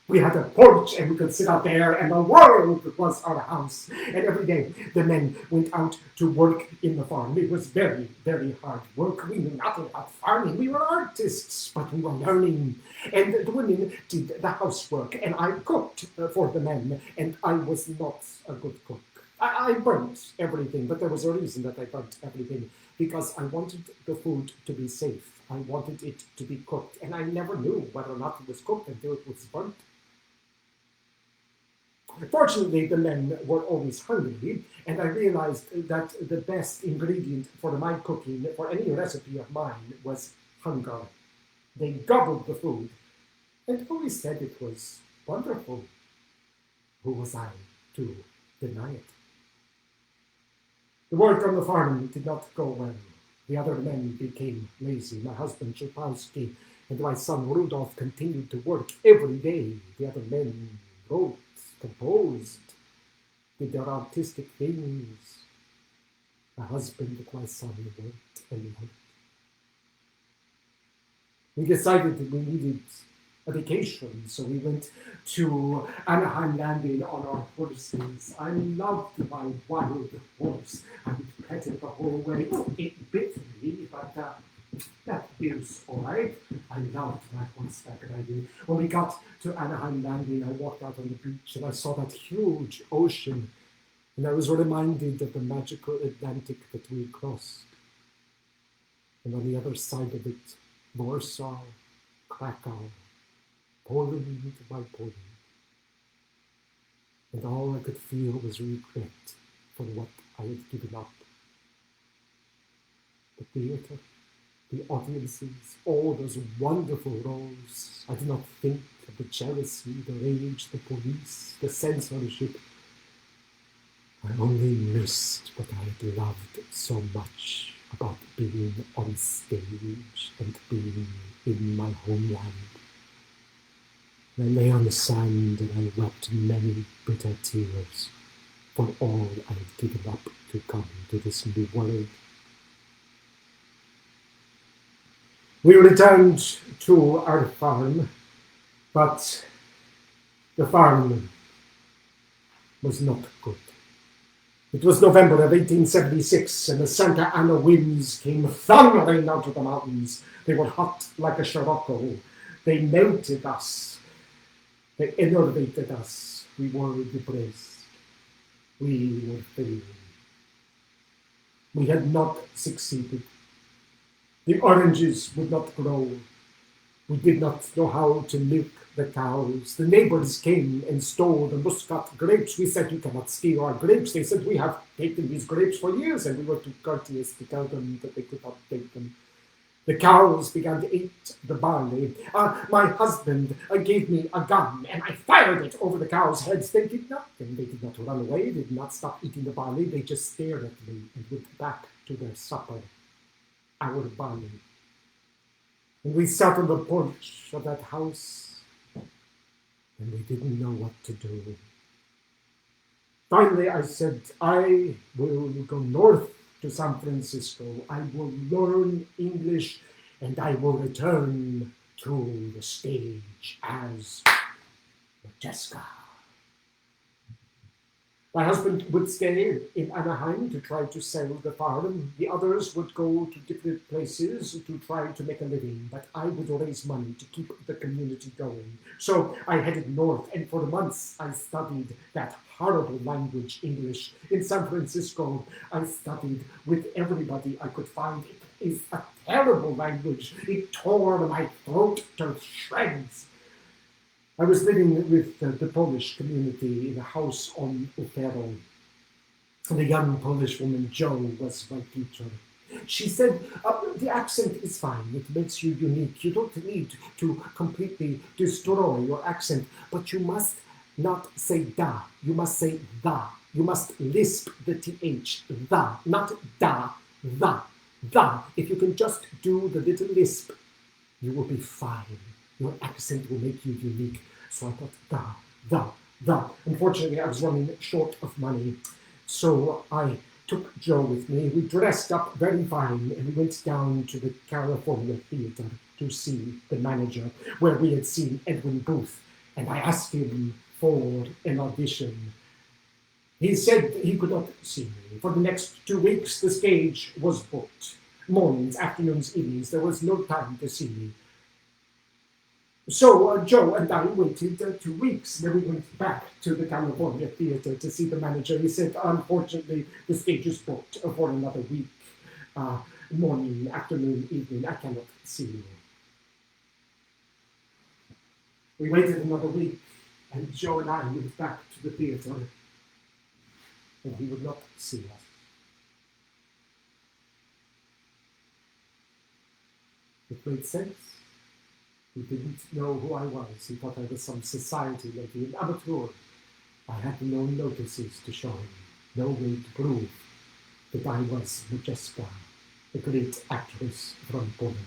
We had a porch and we could sit out there and the world was our house. And every day the men went out to work in the farm. It was very, very hard work. We knew nothing about farming. We were artists, but we were learning. And the women did the housework and I cooked for the men. And I was not a good cook. I burnt everything, but there was a reason that I burnt everything. Because I wanted the food to be safe. I wanted it to be cooked. And I never knew whether or not it was cooked until it was burnt. Fortunately, the men were always hungry, and I realized that the best ingredient for my cooking, for any recipe of mine, was hunger. They gobbled the food, and always said it was wonderful. Who was I to deny it? The work on the farm did not go well. The other men became lazy. My husband, Chupowski, and my son, Rudolph, continued to work every day. The other men wrote, composed, did their artistic things. My husband and my son worked and worked. We decided that we needed a vacation, so we went to Anaheim Landing on our horses. I loved my wild horse. I would pet it the whole way. It bit me, but that is all right. I loved my horse back then. When we got to Anaheim Landing, I walked out on the beach and I saw that huge ocean, and I was reminded of the magical Atlantic that we crossed. And on the other side of it, Warsaw, Krakow, Poland by Poland. And all I could feel was regret for what I had given up. The theatre, the audiences, all those wonderful roles. I did not think of the jealousy, the rage, the police, the censorship. I only missed what I had loved so much about being on stage and being in my homeland. I lay on the sand and I wept many bitter tears for all I had given up to come to this new world. We returned to our farm, but the farm was not good. It was November of 1876, and the Santa Ana winds came thundering out of the mountains. They were hot like a Scirocco. They melted us. They enervated us. We were depressed. We were failing. We had not succeeded. The oranges would not grow. We did not know how to milk the cows. The neighbors came and stole the Muscat grapes. We said, "You cannot steal our grapes." They said, "We have taken these grapes for years," and we were too courteous to tell them that they could not take them. The cows began to eat the barley. My husband gave me a gun, and I fired it over the cows' heads. They did nothing. They did not run away. They did not stop eating the barley. They just stared at me and went back to their supper, our barley. And we sat on the porch of that house, and we didn't know what to do. Finally, I said, "I will go north to San Francisco. I will learn English, and I will return to the stage as Modjeska." My husband would stay in Anaheim to try to sell the farm. The others would go to different places to try to make a living, but I would raise money to keep the community going. So I headed north, and for months I studied that horrible language, English. In San Francisco, I studied with everybody I could find. It is a terrible language. It tore my throat to shreds. I was living with the Polish community in a house on Upero. The young Polish woman, Jo, was my teacher. She said, "The accent is fine. It makes you unique. You don't need to completely destroy your accent, but you must not say da. You must say the. You must lisp the th, the, not da, the. If you can just do the little lisp, you will be fine. Your accent will make you unique." So I thought, da. Unfortunately, I was running short of money. So I took Jo with me. We dressed up very fine, and we went down to the California Theater to see the manager, where we had seen Edwin Booth. And I asked him for an audition. He said he could not see me. For the next 2 weeks, the stage was booked. Mornings, afternoons, evenings. There was no time to see me. So Jo and I waited 2 weeks. Then we went back to the California Theater to see the manager. He said, "Unfortunately, the stage is booked for another week. Morning, afternoon, evening. I cannot see you." We waited another week, and Jo and I went back to the theater, and he would not see us. It made sense. He didn't know who I was. He thought I was some society lady, an amateur. I had no notices to show him, no way to prove that I was Modjeska, a great actress from Poland.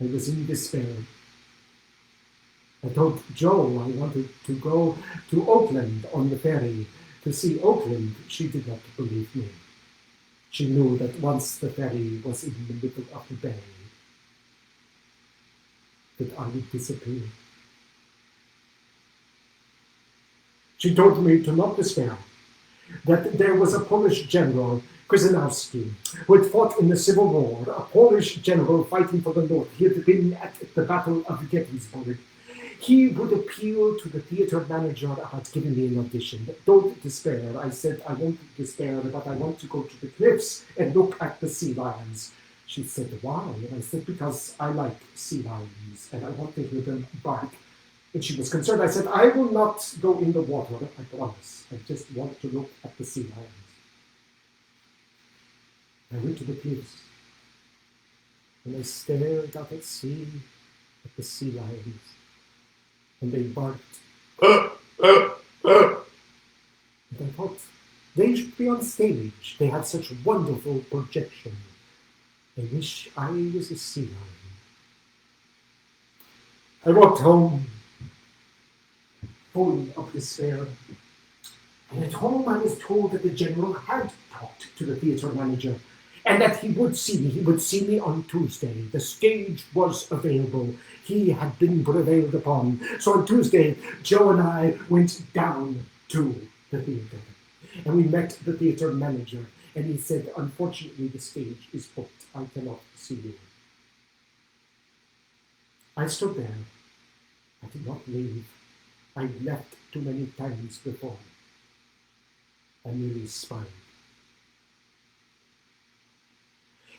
I was in despair. I told Joe I wanted to go to Oakland on the ferry to see Oakland. She did not believe me. She knew that once the ferry was in the middle of the bay, that I would disappear. She told me to not despair, that there was a Polish general, Krzyżanowski, who had fought in the Civil War, a Polish general fighting for the North. He had been at the Battle of Gettysburg. He would appeal to the theater manager about giving me an audition. Don't despair. I said, I won't despair, but I want to go to the cliffs and look at the sea lions. She said, why? And I said, because I like sea lions and I want to hear them bark. And she was concerned. I said, I will not go in the water, I promise. I just want to look at the sea lions. I went to the cliffs and I stared out at sea at the sea lions. And they barked. And I thought, they should be on stage. They have such wonderful projection. I wish I was a sea lion. I walked home, full of despair. And at home I was told that the general had talked to the theatre manager and that he would see me. He would see me on Tuesday. The stage was available. He had been prevailed upon. So on Tuesday, Joe and I went down to the theatre. And we met the theatre manager. And he said, unfortunately, the stage is booked. I cannot see you. I stood there. I did not leave. I left too many times before. I merely smiled.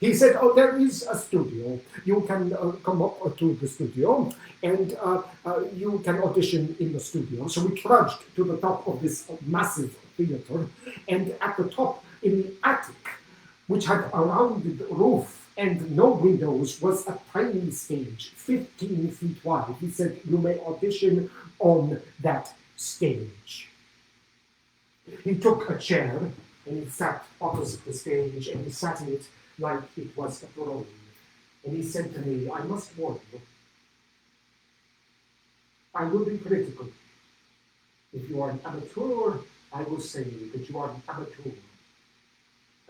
He said, oh, there is a studio. You can come up to the studio and you can audition in the studio. So we trudged to the top of this massive theater, and at the top in the attic, which had a rounded roof and no windows, was a tiny stage, 15 feet wide. He said, you may audition on that stage. He took a chair and he sat opposite the stage and he sat in it like it was a throne. And he said to me, I must warn you, I will be critical. If you are an amateur, I will say that you are an amateur.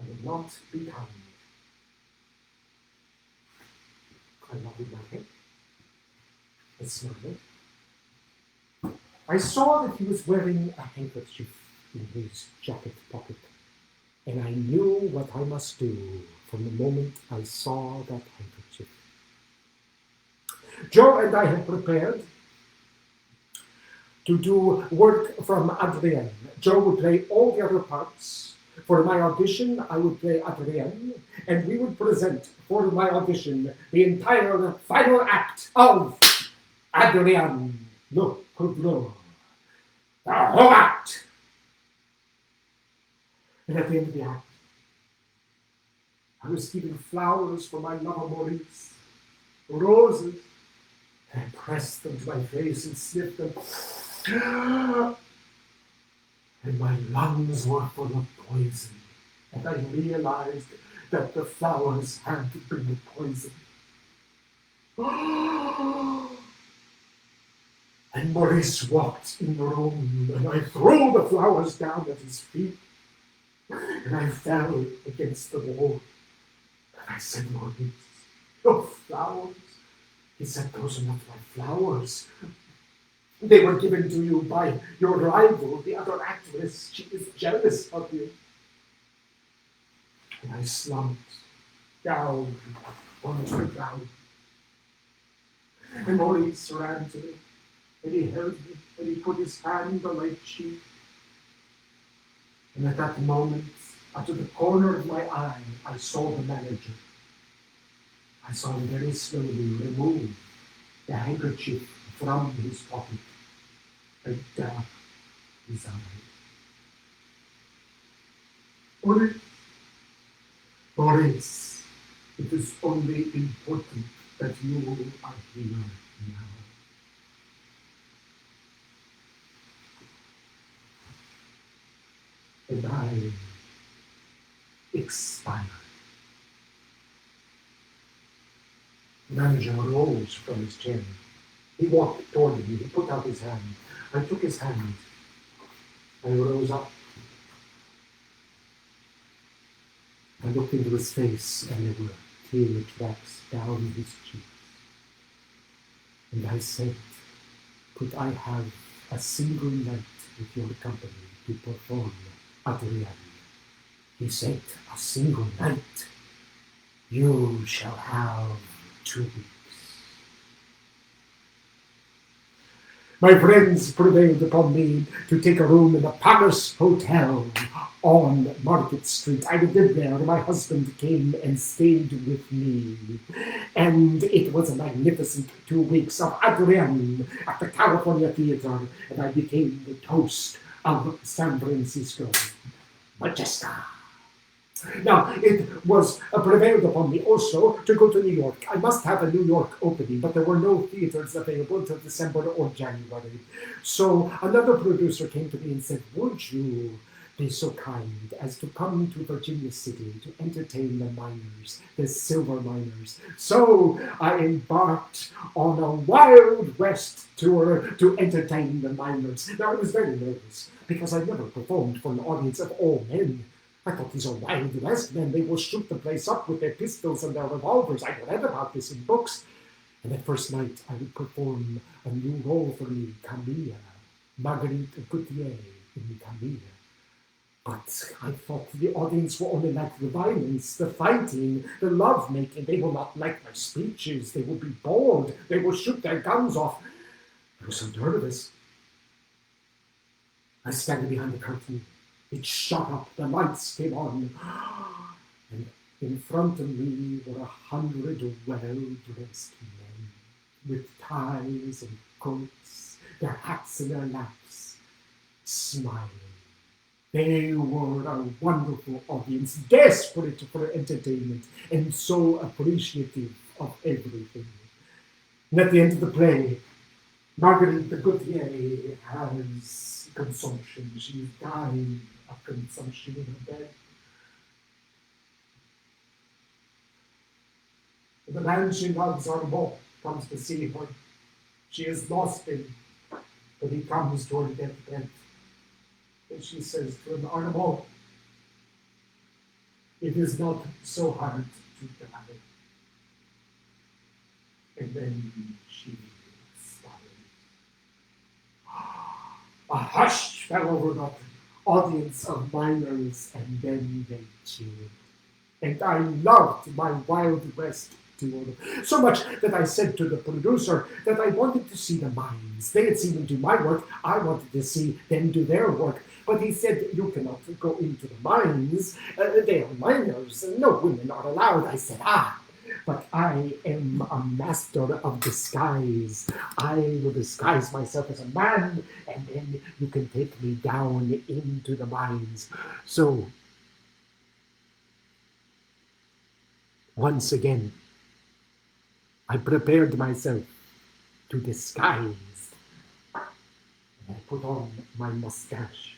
I will not be kind. I nodded my head. I smiled. I saw that he was wearing a handkerchief in his jacket pocket, and I knew what I must do from the moment I saw that handkerchief. Joe and I had prepared to do work from Adrienne. Joe would play all the other parts. For my audition, I would play Adrienne, and we would present for my audition the entire final act of Adrienne Le Couvreur. The whole act. And at the end of the act, I was given flowers for my lover Maurice, roses, and I pressed them to my face and sniffed them. And my lungs were full of poison, and I realized that the flowers had been poisoned. And Maurice walked in the room, and I threw the flowers down at his feet, and I fell against the wall. And I said, Maurice, your flowers. He said, those are not my flowers. They were given to you by your rival, the other actress. She is jealous of you. And I slumped down onto the ground. And Maurice ran to me, and he held me, and he put his hand on my cheek. And at that moment, out of the corner of my eye, I saw the manager. I saw him very slowly remove the handkerchief from his pocket and dab his eye. Maurice, it is only important that you are here now. And I expired. The manager rose from his chair. He walked toward me. He put out his hand. I took his hand. I rose up. I looked into his face, and there were tear tracks down his cheeks. And I said, could I have a single night with your company to perform Adrian? He said, a single night. You shall have 2 weeks. My friends prevailed upon me to take a room in the Palace Hotel on Market Street. I lived there. My husband came and stayed with me. And it was a magnificent 2 weeks of Adrian at the California Theater. And I became the toast of San Francisco. Modjeska. Now, it was prevailed upon me also to go to New York. I must have a New York opening, but there were no theaters available until December or January. So another producer came to me and said, would you be so kind as to come to Virginia City to entertain the miners, the silver miners? So I embarked on a Wild West tour to entertain the miners. Now, I was very nervous because I'd never performed for an audience of all men. I thought these are Wild West men. They will shoot the place up with their pistols and their revolvers. I read about this in books. And that first night, I would perform a new role for me, Camille, Marguerite Gautier in Camille. But I thought the audience will only like the violence, the fighting, the love-making. They will not like my speeches. They will be bored. They will shoot their guns off. I was so nervous. I was standing behind the curtain. It shot up, the lights came on, and in front of me were 100 well-dressed men with ties and coats, their hats in their laps, smiling. They were a wonderful audience, desperate for entertainment, and so appreciative of everything. And at the end of the play, Marguerite Gautier has consumption. She's dying of consumption in her bed. The man she loves, Armand, comes to see her. She has lost him, but he comes to her deathbed. And she says to him, Armand, it is not so hard to die. And then she expired. A hush fell over the audience of miners, and then they cheered. And I loved my Wild West tour so much that I said to the producer that I wanted to see the mines. They had seen them do my work. I wanted to see them do their work. But he said, you cannot go into the mines. They are miners. No women are allowed. I said, but I am a master of disguise. I will disguise myself as a man, and then you can take me down into the mines. So, once again, I prepared myself to disguise. And I put on my mustache.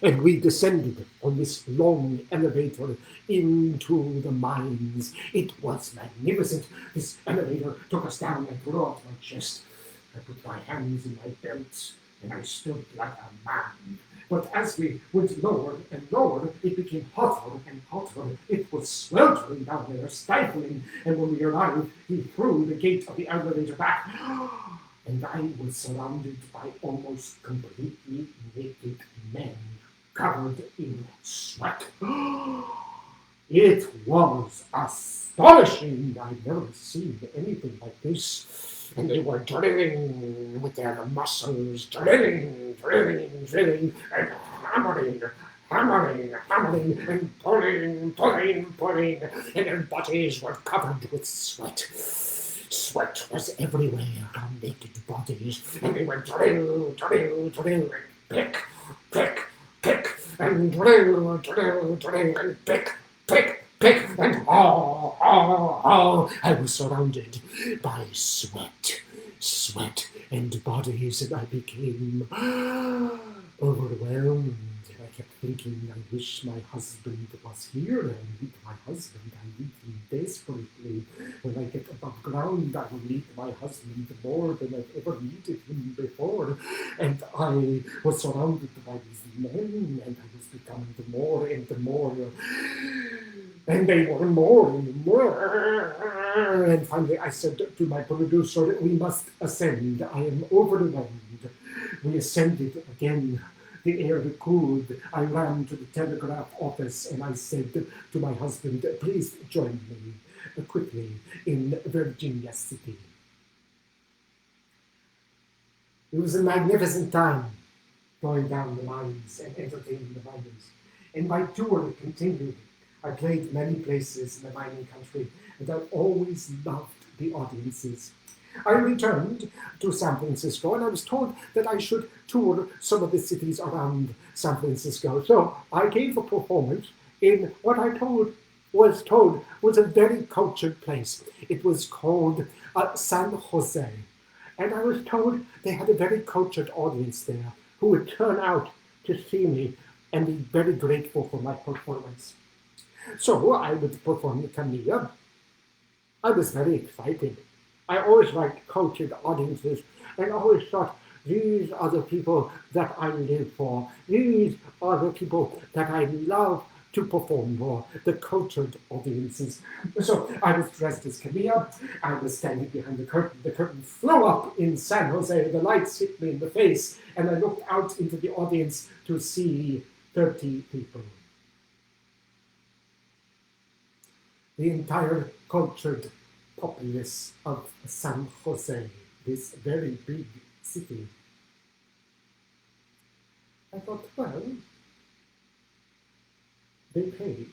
And we descended on this long elevator into the mines. It was magnificent. This elevator took us down and brought my chest. I put my hands in my belt, and I stood like a man. But as we went lower and lower, it became hotter and hotter. It was sweltering down there, stifling. And when we arrived, he threw the gate of the elevator back. And I was surrounded by almost completely naked men, covered in sweat. It was astonishing. I'd never seen anything like this. And they were drilling with their muscles, drilling, and hammering, and pulling, and their bodies were covered with sweat. Sweat was everywhere on naked bodies, and they were drill, and pick, and drill, and pick, and I was surrounded by sweat. sweat and bodies, and I became overwhelmed. I kept thinking, I wish my husband was here. I need my husband. I need him desperately. When I get above ground, I will need my husband more than I've ever needed him before. And I was surrounded by these men, and I was becoming more and more. And they were more and more. And finally I said to my producer, we must ascend. I am overwhelmed. We ascended again. The air cooled. I ran to the telegraph office and I said to my husband, please join me quickly in Virginia City. It was a magnificent time going down the mines and entertaining the miners. And my tour continued. I played many places in the mining country, and I always loved the audiences. I returned to San Francisco, and I was told that I should tour some of the cities around San Francisco. So I gave a performance in what was told was a very cultured place. It was called San Jose. And I was told they had a very cultured audience there who would turn out to see me and be very grateful for my performance. So I would perform the Camilla. I was very excited. I always liked cultured audiences, and I always thought, these are the people that I live for. These are the people that I love to perform for, the cultured audiences. So I was dressed as Camilla. I was standing behind the curtain. The curtain flew up in San Jose. The lights hit me in the face, and I looked out into the audience to see 30 people. The entire cultured populace of San Jose, this very big city. I thought, well, they pay.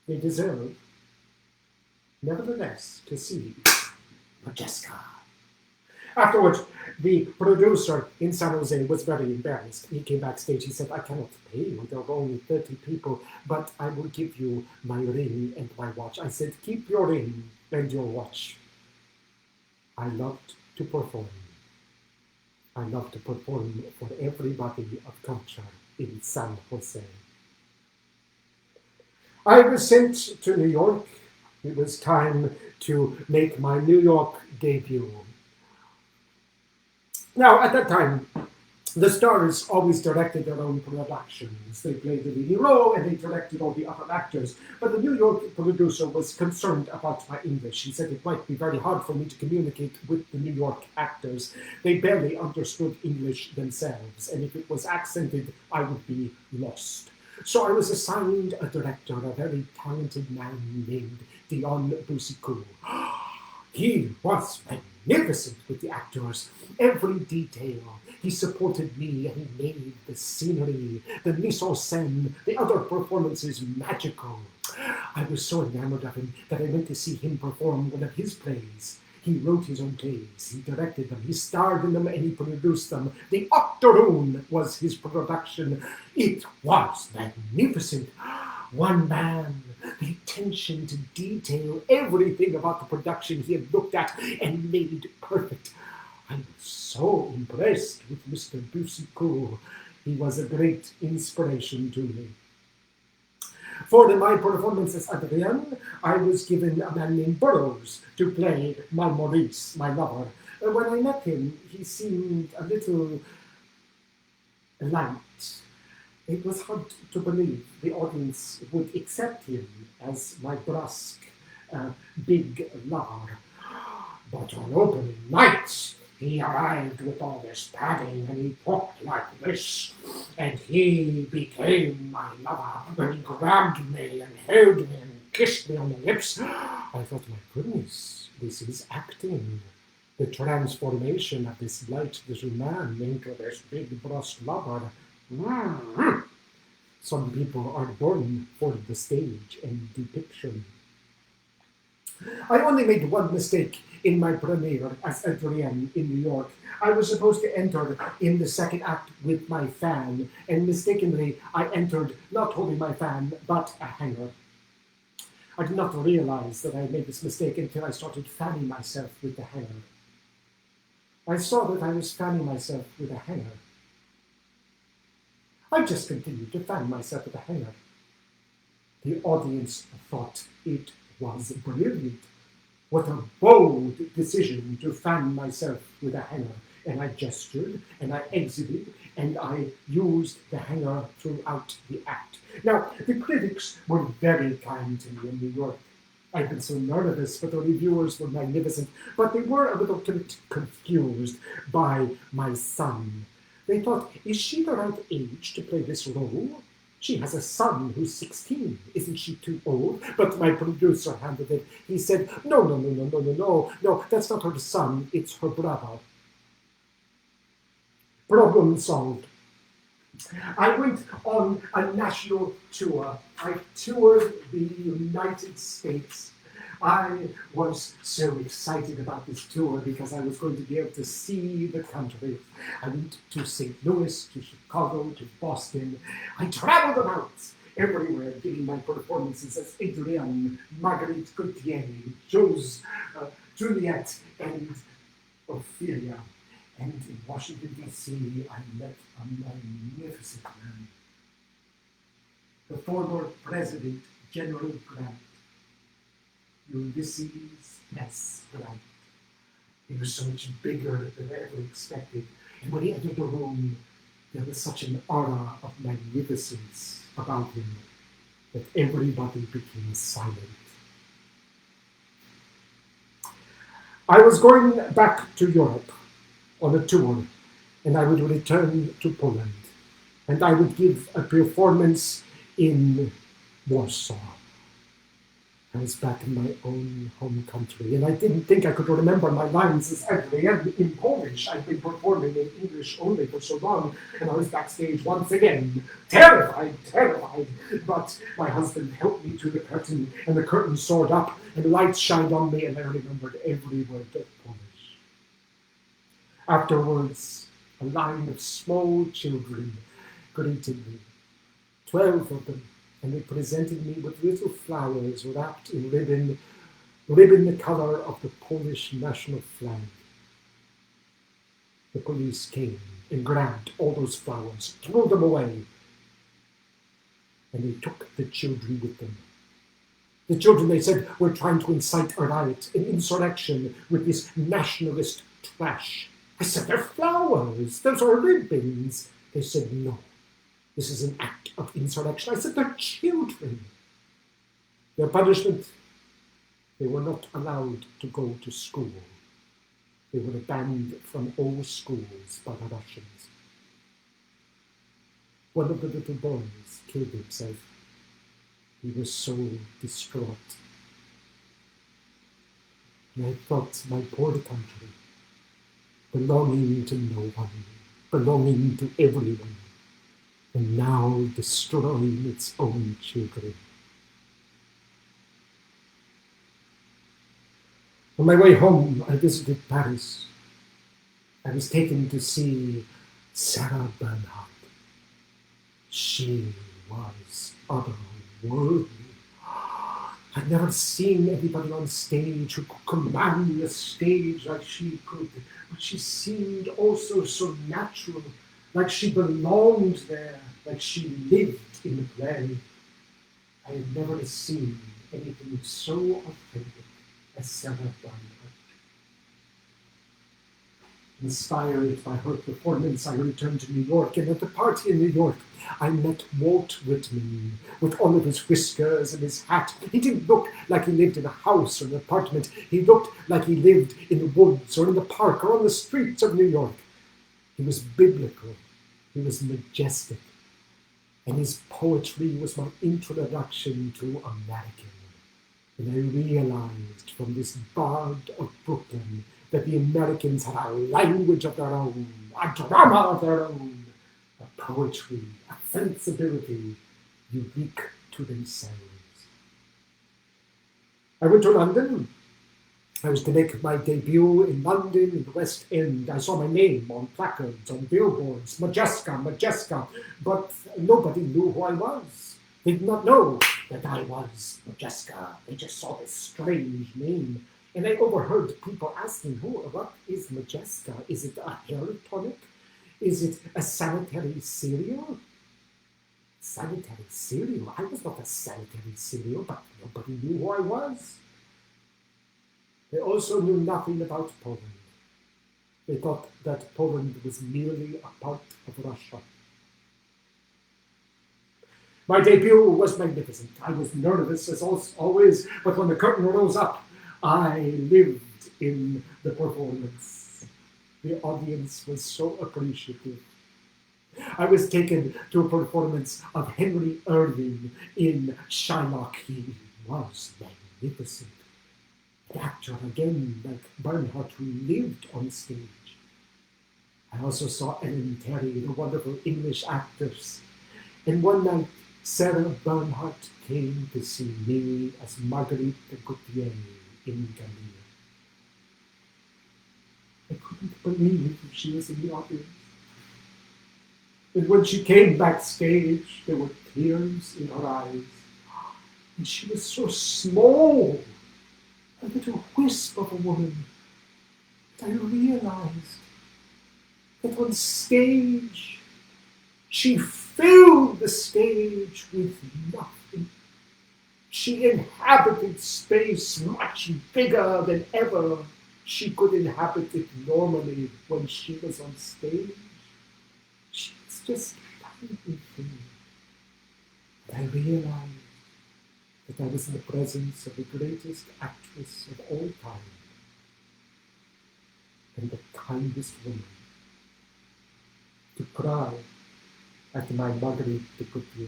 They deserve, nevertheless, to see Modjeska. Afterwards, the producer in San Jose was very embarrassed. He came backstage. He said, I cannot pay you. There are only 30 people, but I will give you my ring and my watch. I said, keep your ring and your watch. I loved to perform. I loved to perform for everybody of culture in San Jose. I was sent to New York. It was time to make my New York debut. Now, at that time, the stars always directed their own productions. They played the leading role and they directed all the other actors. But the New York producer was concerned about my English. He said it might be very hard for me to communicate with the New York actors. They barely understood English themselves, and if it was accented, I would be lost. So I was assigned a director, a very talented man named Dion Boucicault. He was magnificent with the actors, every detail. He supported me and he made the scenery, the mise en scène, the other performances magical. I was so enamored of him that I went to see him perform one of his plays. He wrote his own plays, he directed them, he starred in them, and he produced them. The Octoroon was his production. It was magnificent. One man, the attention to detail, everything about the production he had looked at and made perfect. I was so impressed with Mr. Boucicault. He was a great inspiration to me. For my performance as Adrienne, I was given a man named Burroughs to play my Maurice, my lover. When I met him, he seemed a little light. It was hard to believe the audience would accept him as my brusque, big lover. But on opening night, he arrived with all this padding, and he talked like this, and he became my lover, and he grabbed me and held me and kissed me on the lips. I thought, my goodness, this is acting. The transformation of this light little man into this big brusque lover. Some people are born for the stage and depiction. I only made one mistake in my premiere as Adrienne in New York. I was supposed to enter in the second act with my fan, and mistakenly I entered not holding my fan, but a hanger. I did not realize that I had made this mistake until I started fanning myself with the hanger. I saw that I was fanning myself with a hanger. I just continued to fan myself with a hanger. The audience thought it was brilliant. What a bold decision to fan myself with a hanger. And I gestured, and I exited, and I used the hanger throughout the act. Now, the critics were very kind to me in New York. I'd been so nervous, but the reviewers were magnificent. But they were a little confused by my son. They thought, is she the right age to play this role? She has a son who's 16. Isn't she too old? But my producer handled it. He said, no, that's not her son. It's her brother. Problem solved. I went on a national tour. I toured the United States. I was so excited about this tour because I was going to be able to see the country. I went to St. Louis, to Chicago, to Boston. I traveled about everywhere, giving my performances as Adrienne, Marguerite Gautier, Juliet, and Ophelia. And in Washington, D.C., I met a magnificent man, the former President General Grant, Ulysses S. Grant. He was so much bigger than I ever expected. And when he entered the room, there was such an aura of magnificence about him that everybody became silent. I was going back to Europe on a tour, and I would return to Poland, and I would give a performance in Warsaw. I was back in my own home country, and I didn't think I could remember my lines as Adrienne in Polish. I'd been performing in English only for so long, and I was backstage once again, terrified. But my husband helped me to the curtain, and the curtain soared up, and lights shined on me, and I remembered every word of Polish. Afterwards, a line of small children greeted me, 12 of them, and they presented me with little flowers wrapped in ribbon the color of the Polish national flag. The police came and grabbed all those flowers, threw them away, and they took the children with them. The children, they said, were trying to incite a riot, an insurrection with this nationalist trash. I said, they're flowers, those are ribbons. They said, no, this is an act of insurrection. I said, they're children. Their punishment, they were not allowed to go to school. They were banned from all schools by the Russians. One of the little boys killed himself. He was so distraught. And I thought, my poor country, belonging to no one, belonging to everyone, and now destroying its own children. On my way home, I visited Paris. I was taken to see Sarah Bernhardt. She was otherworldly. I'd never seen anybody on stage who could command the stage like she could, but she seemed also so natural, like she belonged there, like she lived in the play. I had never seen anything so authentic as Sarah Bernhardt. Inspired by her performance, I returned to New York, and at the party in New York, I met Walt Whitman with all of his whiskers and his hat. He didn't look like he lived in a house or an apartment. He looked like he lived in the woods or in the park or on the streets of New York. He was biblical. He was majestic. And his poetry was my introduction to American. And I realized from this bard of Brooklyn that the Americans had a language of their own, a drama of their own, a poetry, a sensibility unique to themselves. I went to London. I was to make my debut in London in the West End. I saw my name on placards, on billboards, Modjeska, but nobody knew who I was. They did not know that I was Modjeska. They just saw this strange name. And I overheard people asking, what is Modjeska? Is it a hair tonic? Is it a sanitary cereal? Sanitary cereal? I was not a sanitary cereal, but nobody knew who I was. They also knew nothing about Poland. They thought that Poland was merely a part of Russia. My debut was magnificent. I was nervous as always, but when the curtain rose up, I lived in the performance. The audience was so appreciative. I was taken to a performance of Henry Irving in Shylock. He was magnificent. An actor, again, like Bernhardt, who lived on stage. I also saw Ellen Terry, the wonderful English actress. And one night, Sarah Bernhardt came to see me as Marguerite Gautier in Gambia. I couldn't believe she was in the audience. And when she came backstage, there were tears in her eyes. And she was so small, a little wisp of a woman. I realized that on stage, she filled the stage with nothing. She inhabited space much bigger than ever she could inhabit it normally when she was on stage. She was just a tiny thing. And I realized that I was in the presence of the greatest actress of all time and the kindest woman. To cry at my Marguerite de Gautier.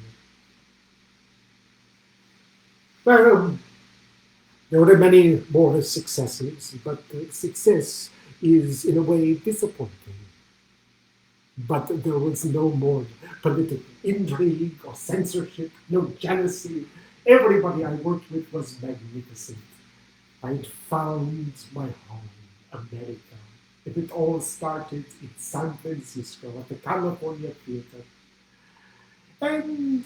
Well, there were many more successes, but success is in a way disappointing. But there was no more political intrigue or censorship, no jealousy. Everybody I worked with was magnificent. I had found my home, America. And it all started in San Francisco at the California Theater. And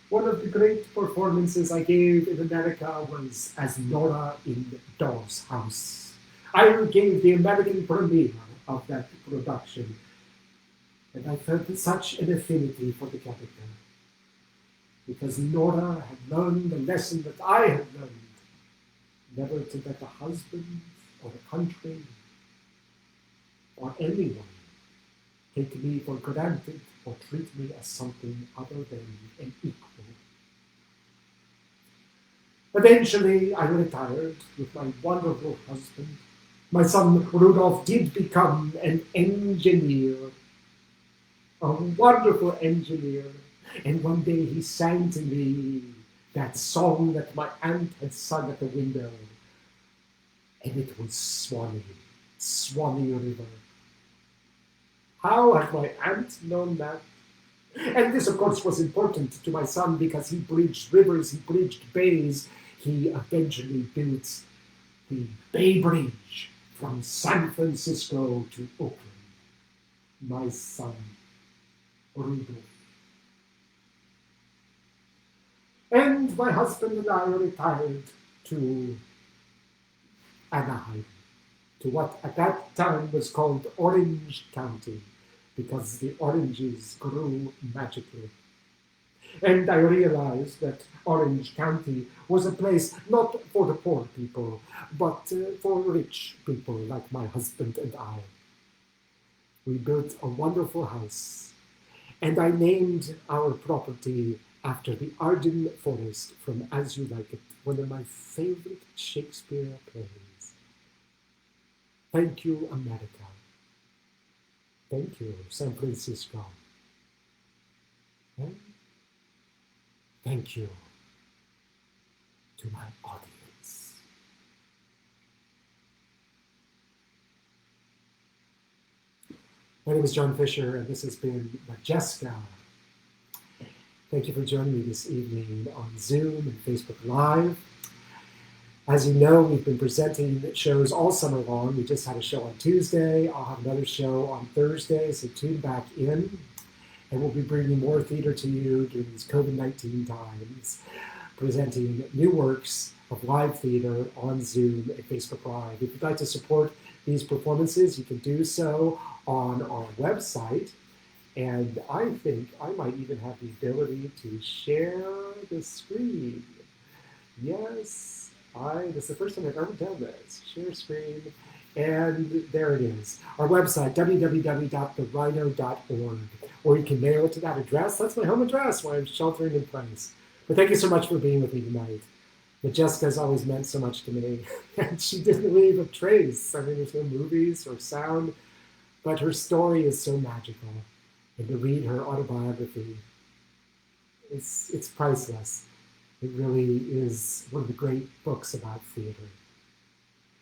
one of the great performances I gave in America was as Nora in Doll's House. I gave the American premiere of that production, and I felt such an affinity for the character, because Nora had learned the lesson that I had learned, never to let a husband or a country or anyone take me for granted or treat me as something other than an equal. Eventually, I retired with my wonderful husband. My son Rudolph did become an engineer, a wonderful engineer. And one day he sang to me that song that my aunt had sung at the window. And it was Swanee River. How had my aunt known that? And this, of course, was important to my son because he bridged rivers, he bridged bays. He eventually built the Bay Bridge from San Francisco to Oakland. My son, Rudolph. And my husband and I retired to Anaheim, to what at that time was called Orange County, because the oranges grew magically. And I realized that Orange County was a place not for the poor people, but for rich people like my husband and I. We built a wonderful house, and I named our property after the Arden Forest from As You Like It, one of my favorite Shakespeare plays. Thank you, America. Thank you, San Francisco. And thank you to my audience. My name is John Fisher, and this has been Modjeska. Thank you for joining me this evening on Zoom and Facebook Live. As you know, we've been presenting shows all summer long. We just had a show on Tuesday. I'll have another show on Thursday, so tune back in. And we'll be bringing more theater to you during these COVID-19 times, presenting new works of live theater on Zoom and Facebook Live. If you'd like to support these performances, you can do so on our website. And I think I might even have the ability to share the screen. Yes, this is the first time I've ever done this. Share screen. And there it is. Our website, www.therhino.org. Or you can mail it to that address. That's my home address where I'm sheltering in place. But thank you so much for being with me tonight. Modjeska has always meant so much to me. And she didn't leave a trace. I mean, there's no movies or sound. But her story is so magical. And to read her autobiography, it's priceless. It really is one of the great books about theater.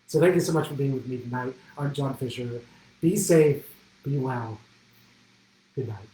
So thank you so much for being with me tonight. I'm John Fisher. Be safe, be well. Good night.